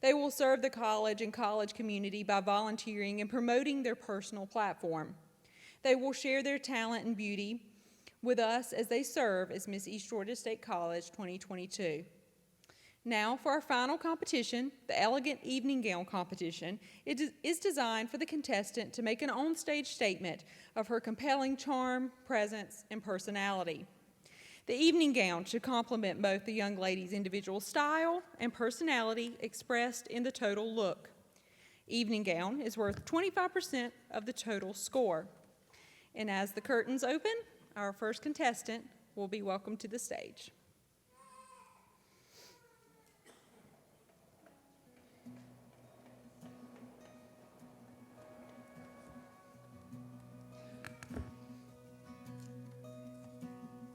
They will serve the college and college community by volunteering and promoting their personal platform. They will share their talent and beauty with us as they serve as Miss East Georgia State College 2022. Now for our final competition, the Elegant Evening Gown Competition. It is designed for the contestant to make an on-stage statement of her compelling charm, presence, and personality. The evening gown should complement both the young lady's individual style and personality expressed in the total look. Evening gown is worth 25% of the total score. And as the curtains open, our first contestant will be welcomed to the stage.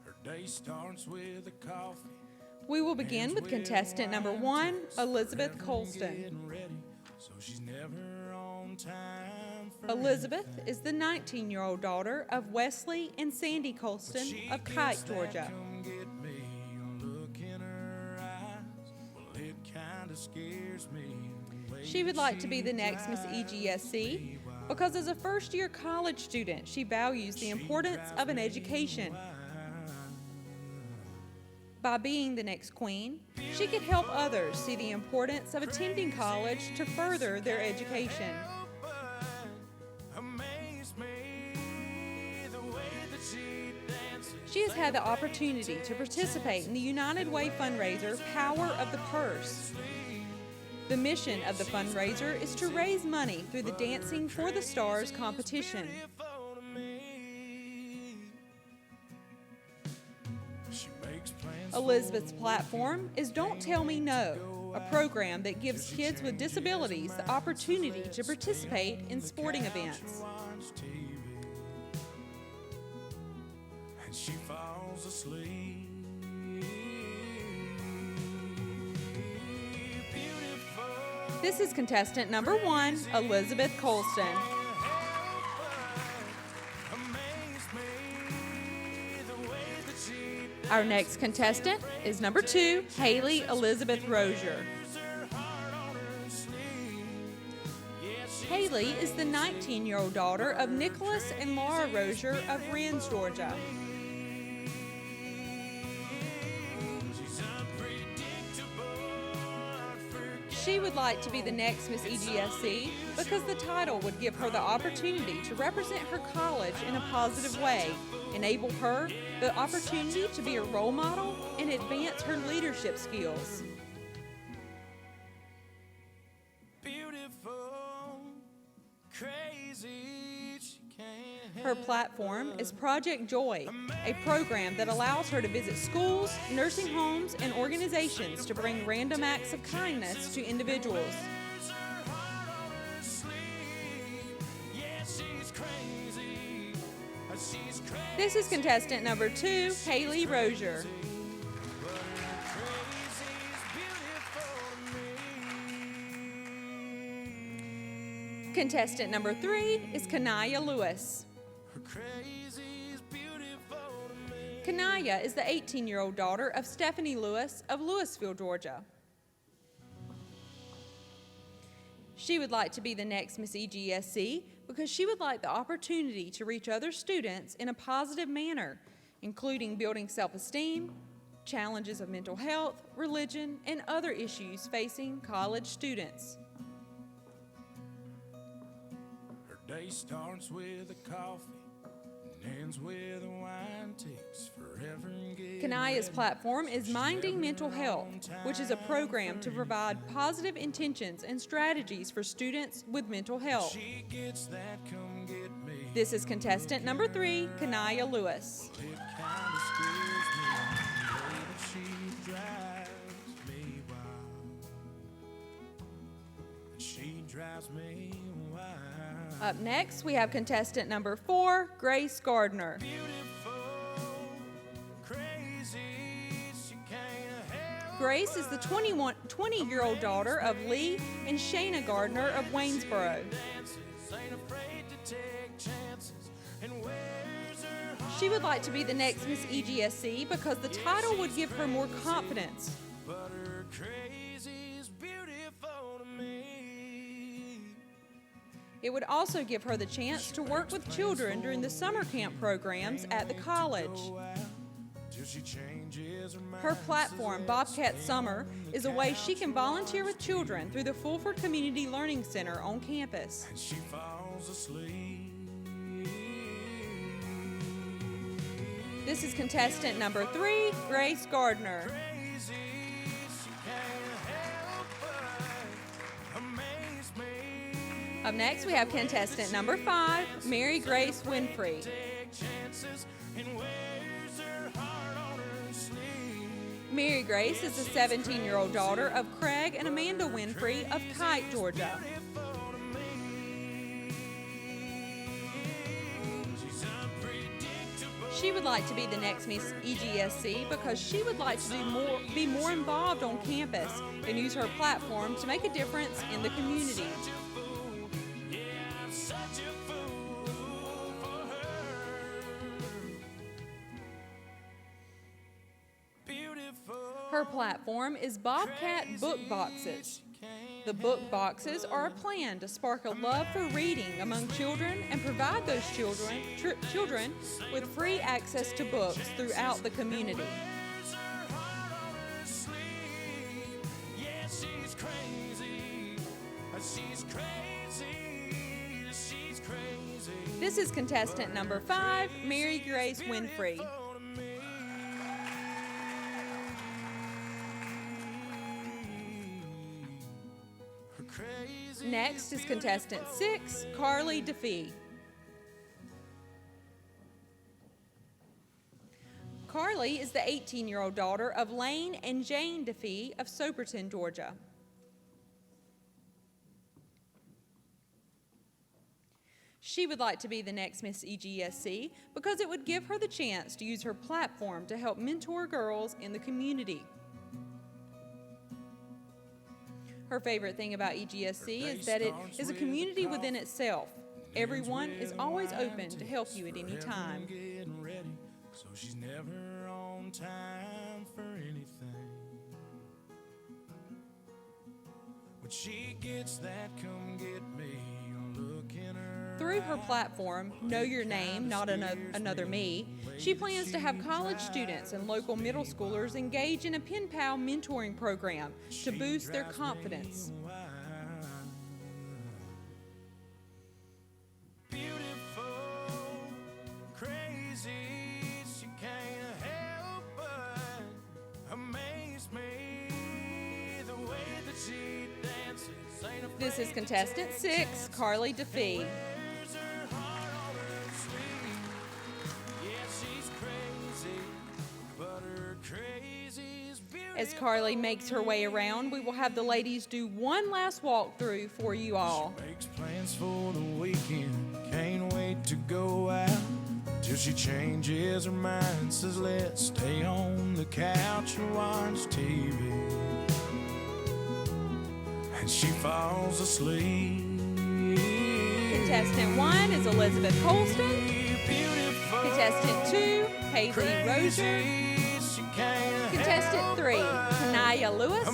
Her day starts with a coffee. We will begin with contestant number 1, Elizabeth Colston. So she's never on time for Elizabeth is the 19-year-old daughter of Wesley and Sandy Colston of Kite, Georgia. come get me. A look in her eyes, well, it kind of scares me. The way She would like to be the next Miss EGSC because as a first-year college student, she values the importance of an education. By being the next queen, she could help others see the importance of attending college to further their education. She has had the opportunity to participate in the United Way fundraiser, Power of the Purse. The mission of the fundraiser is to raise money through the Dancing for the Stars competition. Elizabeth's platform is Don't Tell Me No, a program that gives kids with disabilities the opportunity to participate in sporting events. and she falls asleep. This is contestant number 1, Elizabeth Colston. Our next contestant is number 2, Haley Elizabeth Rozier. Haley is the 19-year-old daughter of Nicholas and Laura Rozier of Rennes, Georgia. She would like to be the next Miss EGSC because the title would give her the opportunity to represent her college in a positive way, enable her the opportunity to be a role model, and advance her leadership skills. Her platform is Project Joy, a program that allows her to visit schools, nursing homes, and organizations to bring random acts of kindness to individuals. This is contestant number 2, Haley Rozier. Contestant number 3 is Kanaya Lewis. Kanaya is the 18-year-old daughter of Stephanie Lewis of Louisville, Georgia. She would like to be the next Miss EGSC because she would like the opportunity to reach other students in a positive manner, including building self-esteem, challenges of mental health, religion, and other issues facing college students. Her day starts with a coffee and ends with a wine, takes forever and gets Kanaya's platform is Minding Mental Health, which is a program to provide positive intentions and strategies for students with mental health. She gets that, come get me. This is contestant number 3, Kanaya Lewis. It kinda scares me, the way that she drives me wild. She drives me wild. Up next, we have contestant number 4, Grace Gardner. Grace is the 20-year-old daughter of Lee and Shayna Gardner of Waynesboro. She would like to be the next Miss EGSC because the title would give her more confidence. It would also give her the chance to work with children during the summer camp programs at the college. Her platform, Bobcat Summer, is a way she can volunteer with children through the Fulford Community Learning Center on campus. And she falls asleep. This is contestant number 3, Grace Gardner. Up next, we have contestant number 5, Mary Grace Winfrey. Mary Grace is the 17-year-old daughter of Craig and Amanda Winfrey of Kite, Georgia. She would like to be the next Miss EGSC because she would like to be more involved on campus and use her platform to make a difference in the community. Her platform is Bobcat Book Boxes. The book boxes are a plan to spark a love for reading among children and provide those children with free access to books throughout the community. This is contestant number 5, Mary Grace Winfrey. Next is contestant 6, Carly DeFee. Carly is the 18-year-old daughter of Lane and Jane DeFee of Soperton, Georgia. She would like to be the next Miss EGSC because it would give her the chance to use her platform to help mentor girls in the community. Her favorite thing about EGSC is that it is a community within itself. Everyone is always open to help you at any time. So she's never on time for anything. When she gets that, come get me. Look in her. Through her platform, Know Your Name, Not Another Me, she plans to have college students and local middle schoolers engage in a pen pal mentoring program to boost their confidence. This is contestant 6, Carly DeFee. As Carly makes her way around, we will have the ladies do one last walkthrough for you all. Makes plans for the weekend, can't wait to go out till she changes her mind. Says let's stay on the couch and watch TV, and she falls asleep. Contestant 1 is Elizabeth Colston. Contestant 2, Haley Rozier. Contestant 3, Kanaya Lewis.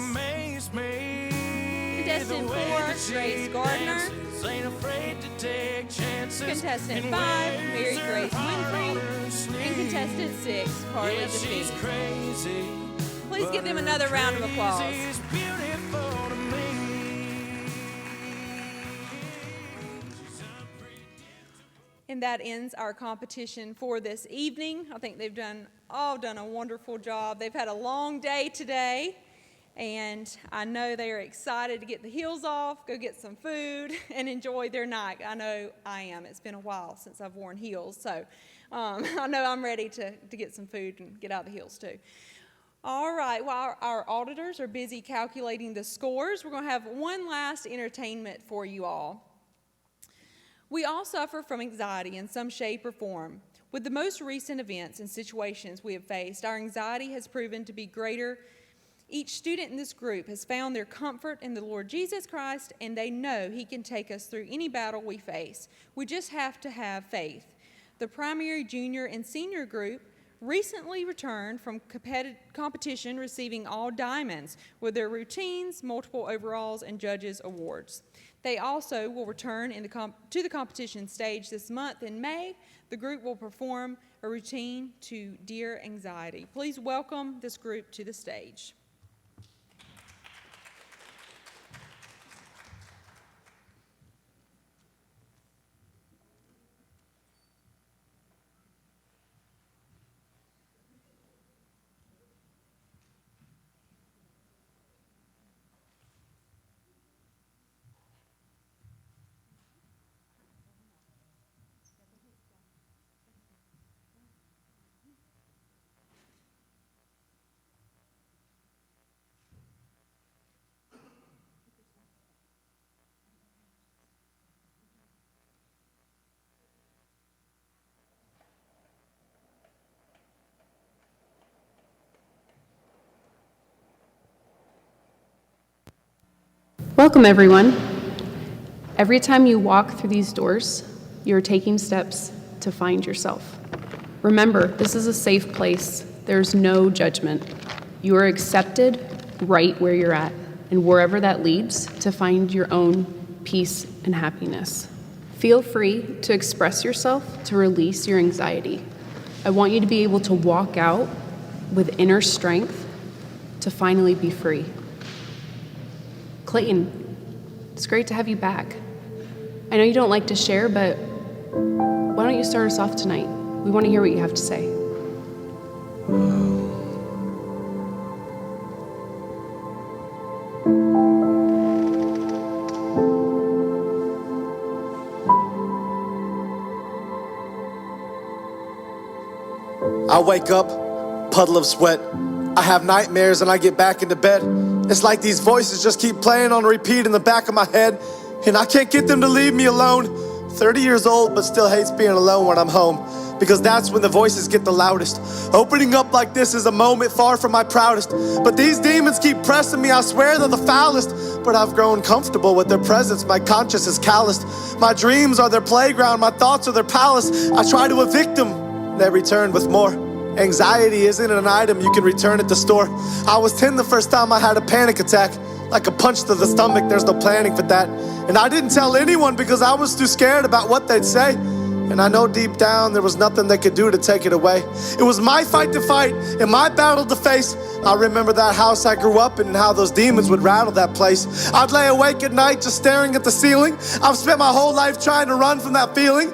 Contestant 4, Grace Gardner. Contestant 5, Mary Grace Winfrey. And contestant 6, Carly DeFee. Please give them another round of applause. And that ends our competition for this evening. I think they've all done a wonderful job. They've had a long day today, and I know they are excited to get the heels off, go get some food, and enjoy their night. I know I am. It's been a while since I've worn heels, so I know I'm ready to get some food and get out of the heels too. All right, while our auditors are busy calculating the scores, we're going to have one last entertainment for you all. We all suffer from anxiety in some shape or form. With the most recent events and situations we have faced, our anxiety has proven to be greater. Each student in this group has found their comfort in the Lord Jesus Christ, and they know He can take us through any battle we face. We just have to have faith. The primary, junior, and senior group recently returned from competition receiving all diamonds with their routines, multiple overalls, and judges' awards. They also will return to the competition stage this month in May. The group will perform a routine to Dear Anxiety. Please welcome this group to the stage. Welcome, everyone. Every time you walk through these doors, you're taking steps to find yourself. Remember, this is a safe place. There's no judgment. You are accepted right where you're at, and wherever that leads, to find your own peace and happiness. Feel free to express yourself, to release your anxiety. I want you to be able to walk out with inner strength to finally be free. Clayton, it's great to have you back. I know you don't like to share, but why don't you start us off tonight? We want to hear what you have to say. I wake up, puddle of sweat. I have nightmares and I get back into bed. It's like these voices just keep playing on repeat in the back of my head, and I can't get them to leave me alone. 30 years old, but still hates being alone when I'm home, because that's when the voices get the loudest. Opening up like this is a moment far from my proudest, but these demons keep pressing me. I swear they're the foulest, but I've grown comfortable with their presence. My conscience is calloused. My dreams are their playground, my thoughts are their palace. I try to evict them, they return with more. Anxiety isn't an item you can return at the store. I was 10 the first time I had a panic attack. Like a punch to the stomach, there's no planning for that. And I didn't tell anyone because I was too scared about what they'd say. And I know deep down there was nothing they could do to take it away. It was my fight to fight and my battle to face. I remember that house I grew up in and how those demons would rattle that place. I'd lay awake at night just staring at the ceiling. I've spent my whole life trying to run from that feeling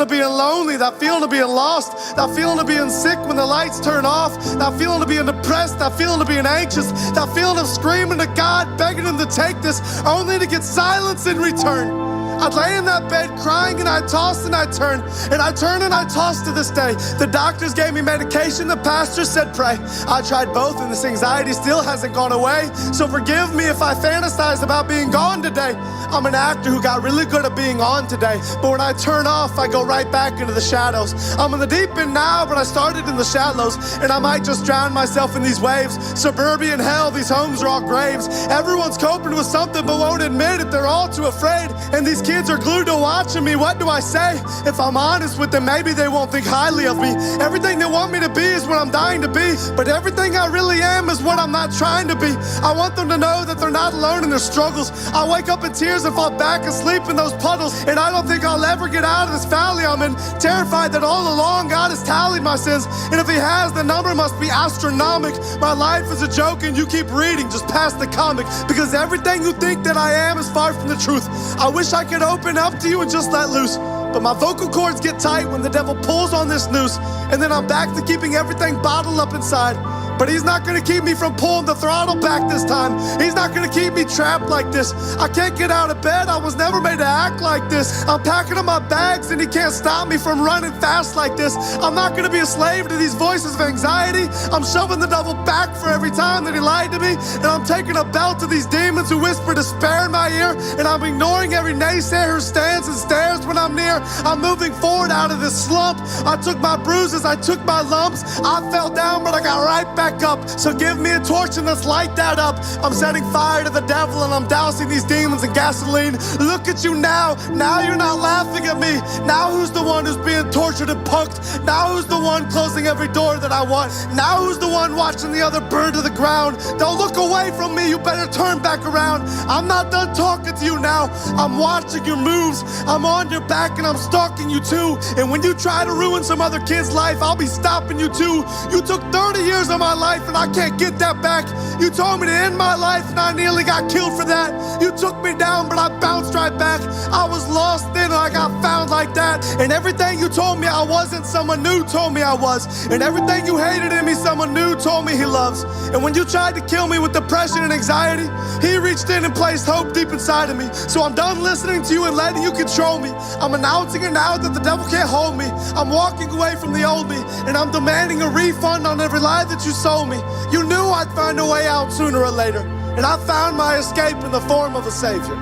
of being lonely, that feeling of being lost, that feeling of being sick when the lights turn off, that feeling of being depressed, that feeling of being anxious, that feeling of screaming to God, begging Him to take this, only to get silence in return. I'd lay in that bed crying and I'd toss and I'd turn, and I turn and I toss to this day. The doctors gave me medication, the pastor said pray. I tried both and this anxiety still hasn't gone away. So forgive me if I fantasize about being gone today. I'm an actor who got really good at being on today, but when I turn off, I go right back into the shadows. I'm in the deep end now, but I started in the shallows, and I might just drown myself in these waves. Suburban hell, these homes are all graves. Everyone's coping with something but won't admit it. They're all too afraid, and these kids are glued to watching me. What do I say? If I'm honest with them, maybe they won't think highly of me. Everything they want me to be is what I'm dying to be, but everything I really am is what I'm not trying to be. I want them to know that they're not alone in their struggles. I wake up in tears and fall back asleep in those puddles, and I don't think I'll ever get out of this valley I'm in. Terrified that all along God has tallied my sins, and if he has, the number must be astronomical. My life is a joke and you keep reading just past the comic, because everything you think that I am is far from the truth. I wish I could open up to you and just let loose, but my vocal cords get tight when the devil pulls on this noose, and then I'm back to keeping everything bottled up inside. But he's not gonna keep me from pulling the throttle back this time. He's not gonna keep me trapped like this. I can't get out of bed, I was never made to act like this. I'm packing up my bags and he can't stop me from running fast like this. I'm not gonna be a slave to these voices of anxiety. I'm shoving the devil back for every time that he lied to me, and I'm taking a belt to these demons who whisper despair in my ear, and I'm ignoring every naysayer who stands and stares when I'm near. I'm moving forward out of this slump. I took my bruises, I took my lumps. I fell down, but I got right back up. So give me a torch and let's light that up. I'm setting fire to the devil and I'm dousing these demons in gasoline. Look at you now. Now you're not laughing at me. Now who's the one who's being tortured and punked? Now who's the one closing every door that I want? Now who's the one watching the other burn to the ground? Don't look away from me. You better turn back around. I'm not done talking to you now. I'm watching your moves. I'm on your back and I'm stalking you too. And when you try to ruin some other kid's life, I'll be stopping you too. You took 30 years of my life and I can't get that back. You told me to end my life and I nearly got killed for that. You took me down but I bounced right back. I was lost then and I got found like that. And everything you told me I wasn't, someone new told me I was. And everything you hated in me, someone new told me he loves. And when you tried to kill me with depression and anxiety, he reached in and placed hope deep inside of me. So I'm done listening to you and letting you control me. I'm announcing it now that the devil can't hold me. I'm walking away from the old me, and I'm demanding a refund on every lie that you sold me. You knew I'd find a way out sooner or later, and I found my escape in the form of a savior.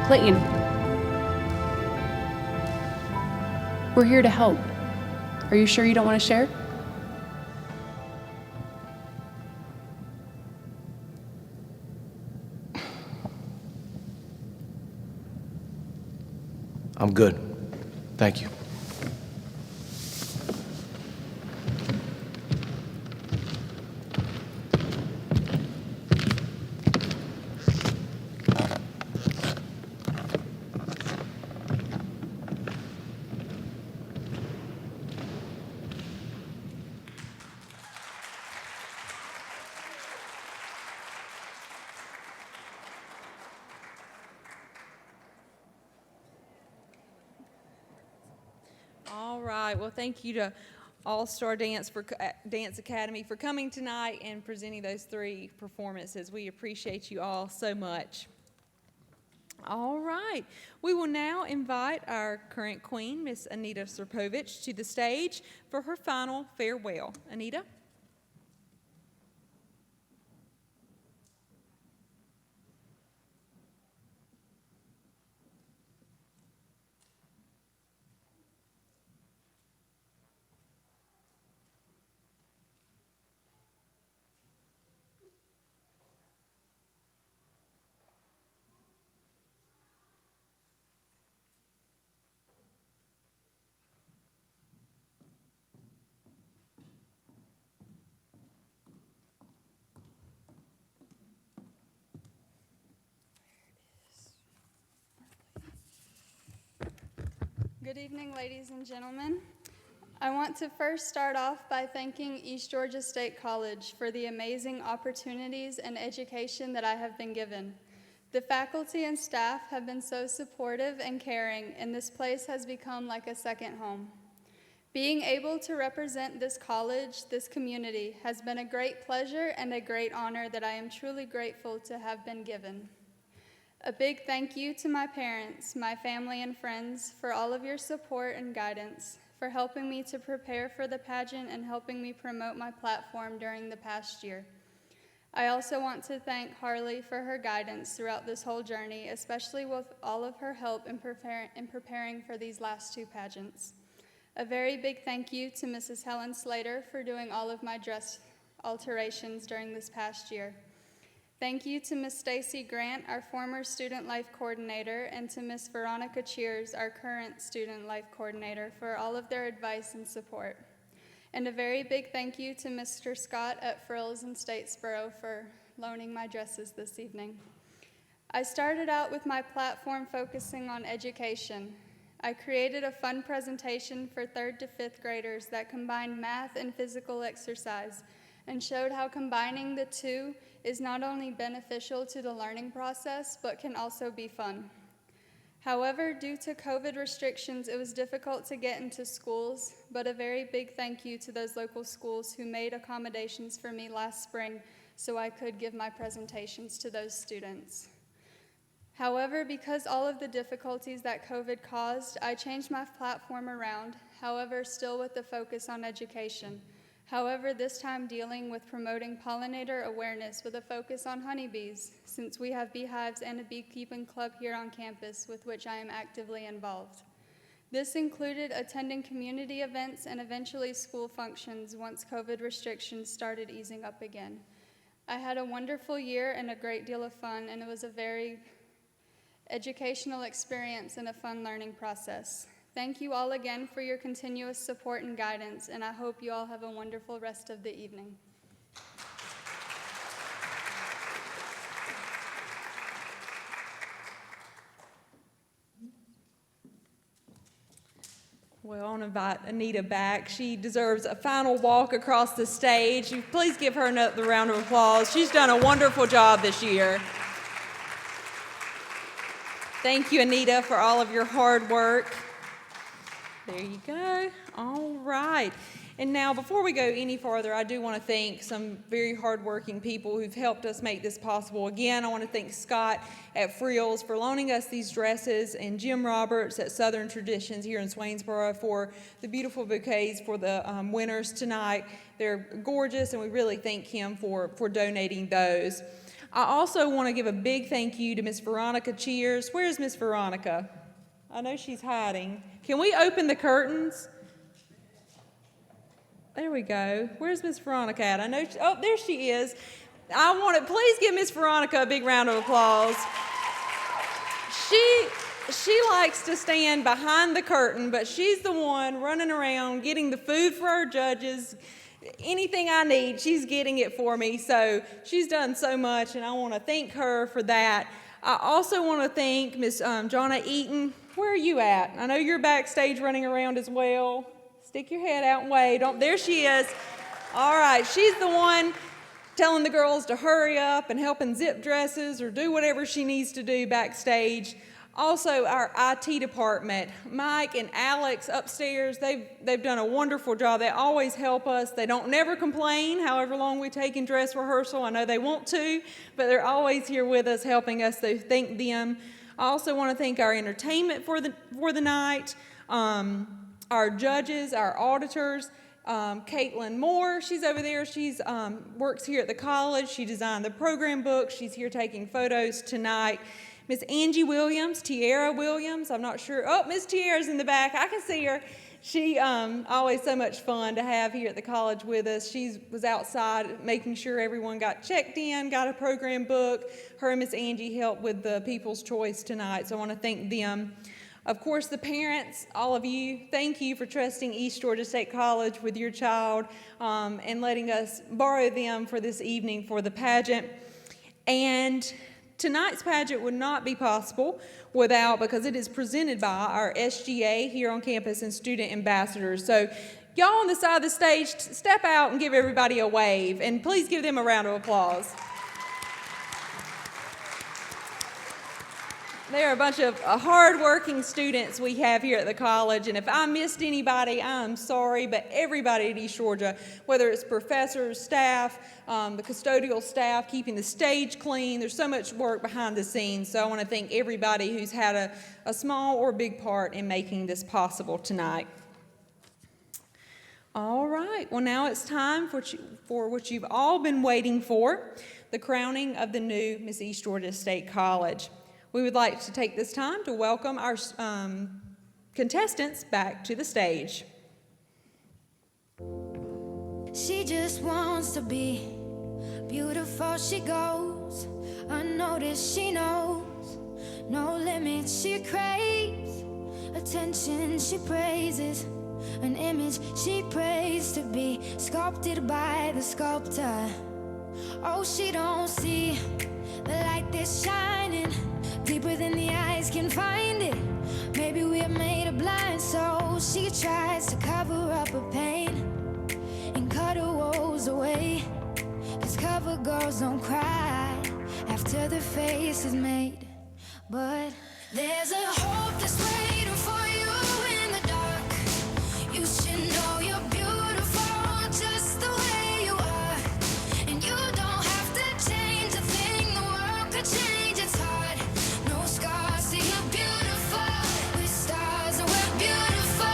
Clayton. We're here to help. Are you sure you don't want to share? I'm good. Thank you. All right. Well, thank you to All-Star Dance Academy for coming tonight and presenting those 3 performances. We appreciate you all so much. All right. We will now invite our current queen, Miss Anita Serpovich, to the stage for her final farewell. Anita? Good evening, ladies and gentlemen. I want to first start off by thanking East Georgia State College for the amazing opportunities and education that I have been given. The faculty and staff have been so supportive and caring, and this place has become like a second home. Being able to represent this college, this community, has been a great pleasure and a great honor that I am truly grateful to have been given. A big thank you to my parents, my family, and friends for all of your support and guidance, for helping me to prepare for the pageant and helping me promote my platform during the past year. I also want to thank Harley for her guidance throughout this whole journey, especially with all of her help in preparing for these last two pageants. A very big thank you to Mrs. Helen Slater for doing all of my dress alterations during this past year. Thank you to Miss Stacy Grant, our former Student Life Coordinator, and to Miss Veronica Cheers, our current Student Life Coordinator, for all of their advice and support. And a very big thank you to Mr. Scott at Frills in Statesboro for loaning my dresses this evening. I started out with my platform focusing on education. I created a fun presentation for 3rd to 5th graders that combined math and physical exercise and showed how combining the two is not only beneficial to the learning process, but can also be fun. However, due to COVID restrictions, it was difficult to get into schools, but a very big thank you to those local schools who made accommodations for me last spring so I could give my presentations to those students. However, because all of the difficulties that COVID caused, I changed my platform around, however, still with the focus on education. However, this time dealing with promoting pollinator awareness with a focus on honeybees, since we have beehives and a beekeeping club here on campus with which I am actively involved. This included attending community events and eventually school functions once COVID restrictions started easing up again. I had a wonderful year and a great deal of fun, and it was a very educational experience and a fun learning process. Thank you all again for your continuous support and guidance, and I hope you all have a wonderful rest of the evening. Well, I want to invite Anita back. She deserves a final walk across the stage. Please give her another round of applause. She's done a wonderful job this year. Thank you, Anita, for all of your hard work. There you go. All right. And now, before we go any farther, I do want to thank some very hardworking people who've helped us make this possible. Again, I want to thank Scott at Frills for loaning us these dresses, and Jim Roberts at Southern Traditions here in Swainsboro for the beautiful bouquets for the winners tonight. They're gorgeous, and we really thank him for donating those. I also want to give a big thank you to Miss Veronica Cheers. Where's Miss Veronica? I know she's hiding. Can we open the curtains? There we go. Where's Miss Veronica at? I know. Oh, there she is. Please give Miss Veronica a big round of applause. She likes to stand behind the curtain, but she's the one running around getting the food for our judges. Anything I need, she's getting it for me. So she's done so much, and I want to thank her for that. I also want to thank Miss Jonna Eaton. Where are you at? I know you're backstage running around as well. Stick your head out and wave. There she is. All right, she's the one telling the girls to hurry up and helping zip dresses or do whatever she needs to do backstage. Also, our IT department, Mike and Alex upstairs, they've done a wonderful job. They always help us. They don't never complain, however long we take in dress rehearsal. I know they want to, but they're always here with us, helping us, so thank them. I also want to thank our entertainment for the night, our judges, our auditors, Caitlin Moore, she's over there. She's works here at the college. She designed the program book. She's here taking photos tonight. Miss Angie Williams, Tiara Williams, I'm not sure. Oh, Miss Tiara's in the back. I can see her. She always so much fun to have here at the college with us. She was outside making sure everyone got checked in, got a program book. Her and Miss Angie helped with the People's Choice tonight, so I want to thank them. Of course, the parents, all of you, thank you for trusting East Georgia State College with your child and letting us borrow them for this evening for the pageant. And tonight's pageant would not be possible because it is presented by our SGA here on campus and student ambassadors. So y'all on the side of the stage, step out and give everybody a wave, and please give them a round of applause. There are a bunch of hard-working students we have here at the college, and if I missed anybody, I'm sorry, but everybody at East Georgia, whether it's professors, staff, the custodial staff, keeping the stage clean, there's so much work behind the scenes, so I want to thank everybody who's had a small or big part in making this possible tonight. All right, well now it's time for what you've all been waiting for, the crowning of the new Miss East Georgia State College. We would like to take this time to welcome our contestants back to the stage. She just wants to be beautiful. She goes unnoticed. She knows no limits. She craves attention. She praises an image she prays to be sculpted by the sculptor. Oh, she don't see the light that's shining deeper than the eyes can find it. Maybe we're made of blind, so she tries to cover up her pain and cut her woes away. 'Cause cover girls don't cry after their face is made. But there's a hope that's waiting for you in the dark. You should know you're beautiful just the way you are. And you don't have to change a thing, the world could change its heart. No scars, see you're beautiful. We're stars and we're beautiful.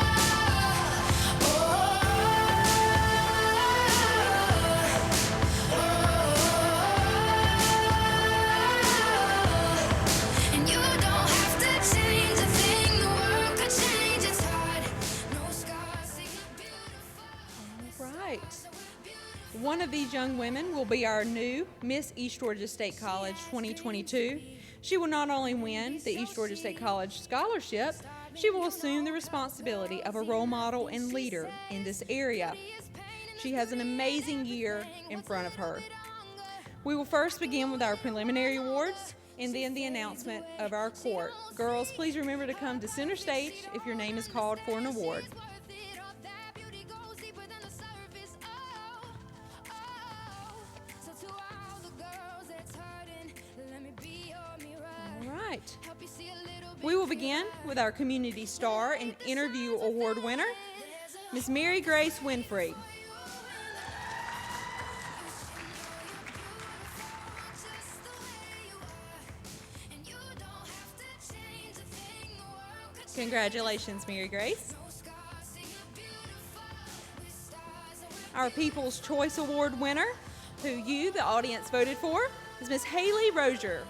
And you don't have to change a thing, the world could change its heart. No scars, see you're beautiful. All right. One of these young women will be our new Miss East Georgia State College 2022. She will not only win the East Georgia State College scholarship, she will assume the responsibility of a role model and leader in this area. She has an amazing year in front of her. We will first begin with our preliminary awards and then the announcement of our court. Girls, please remember to come to center stage if your name is called for an award. All right. We will begin with our Community Star and Interview Award winner, Miss Mary Grace Winfrey. Congratulations, Mary Grace. Our People's Choice Award winner, who you, the audience, voted for, is Miss Haley Rozier.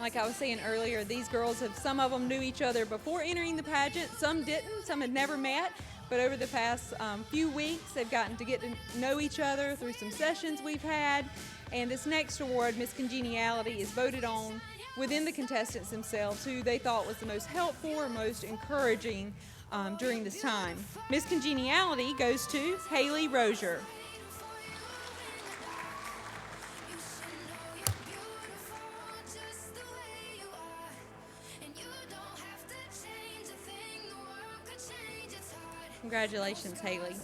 Like I was saying earlier, these girls some of them knew each other before entering the pageant, some didn't, some had never met, but over the past few weeks, they've gotten to get to know each other through some sessions we've had. And this next award, Miss Congeniality, is voted on within the contestants themselves, who they thought was the most helpful or most encouraging during this time. Miss Congeniality goes to Haley Rozier. Congratulations, Haley.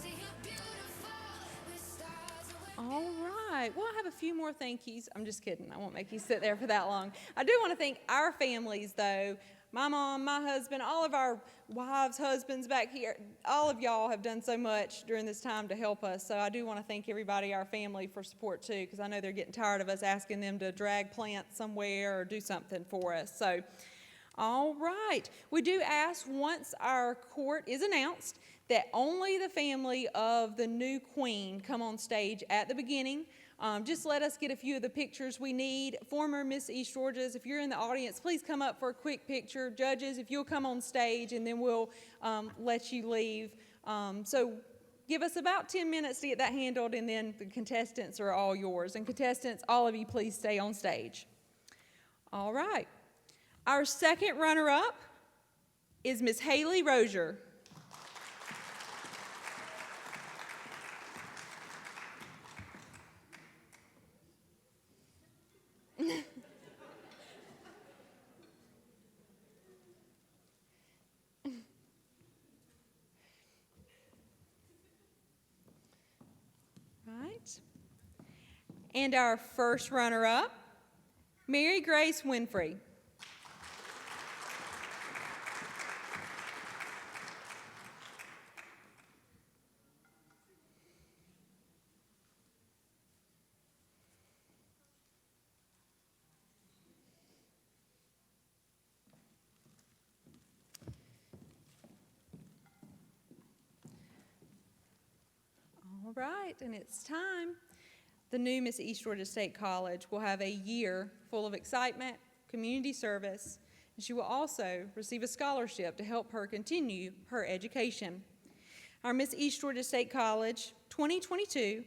All right. Well, I have a few more thank yous. I'm just kidding. I won't make you sit there for that long. I do want to thank our families, though. My mom, my husband, all of our wives, husbands back here, all of y'all have done so much during this time to help us. So I do want to thank everybody, our family, for support, too, because I know they're getting tired of us asking them to drag plants somewhere or do something for us. So, all right. We do ask, once our court is announced, that only the family of the new queen come on stage at the beginning. Just let us get a few of the pictures we need. Former Miss East Georgia's, if you're in the audience, please come up for a quick picture. Judges, if you'll come on stage, and then we'll let you leave. So give us about 10 minutes to get that handled, and then the contestants are all yours. And contestants, all of you, please stay on stage. All right. Our second runner-up is Miss Haley Rozier. Right. And our first runner-up, Mary Grace Winfrey. right, and it's time. The new Miss East Georgia State College will have a year full of excitement, community service, and she will also receive a scholarship to help her continue her education. Our Miss East Georgia State College 2022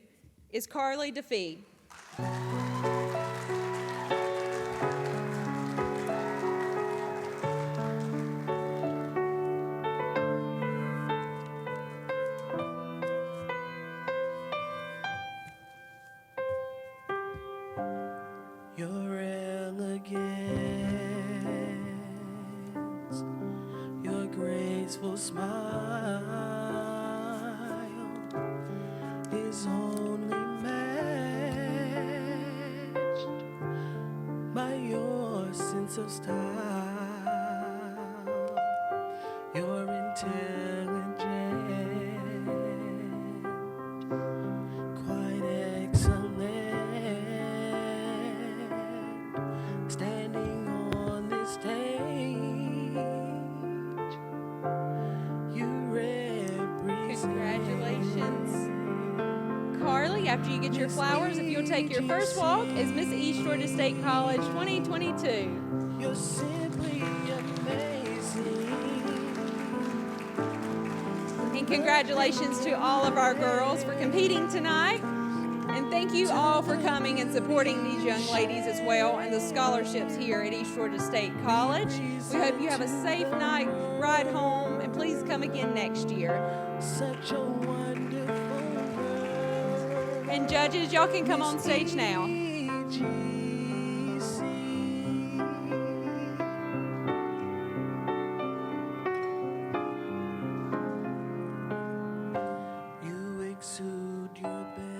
is Carly DeFee. Your elegance, your graceful smile is only matched by your sense of style, your intelligent, quite excellent. Standing on this stage, you represent. Congratulations, Carly. After you get your flowers, if you'll take your first walk as Miss East Georgia State College 2022. You're simply amazing. And congratulations to all of our girls for competing tonight. And thank you all for coming and supporting these young ladies as well and the scholarships here at East Georgia State College. We hope you have a safe night, ride home, and please come again next year. Such a wonderful world. And judges, y'all can come on stage now. You exude your best.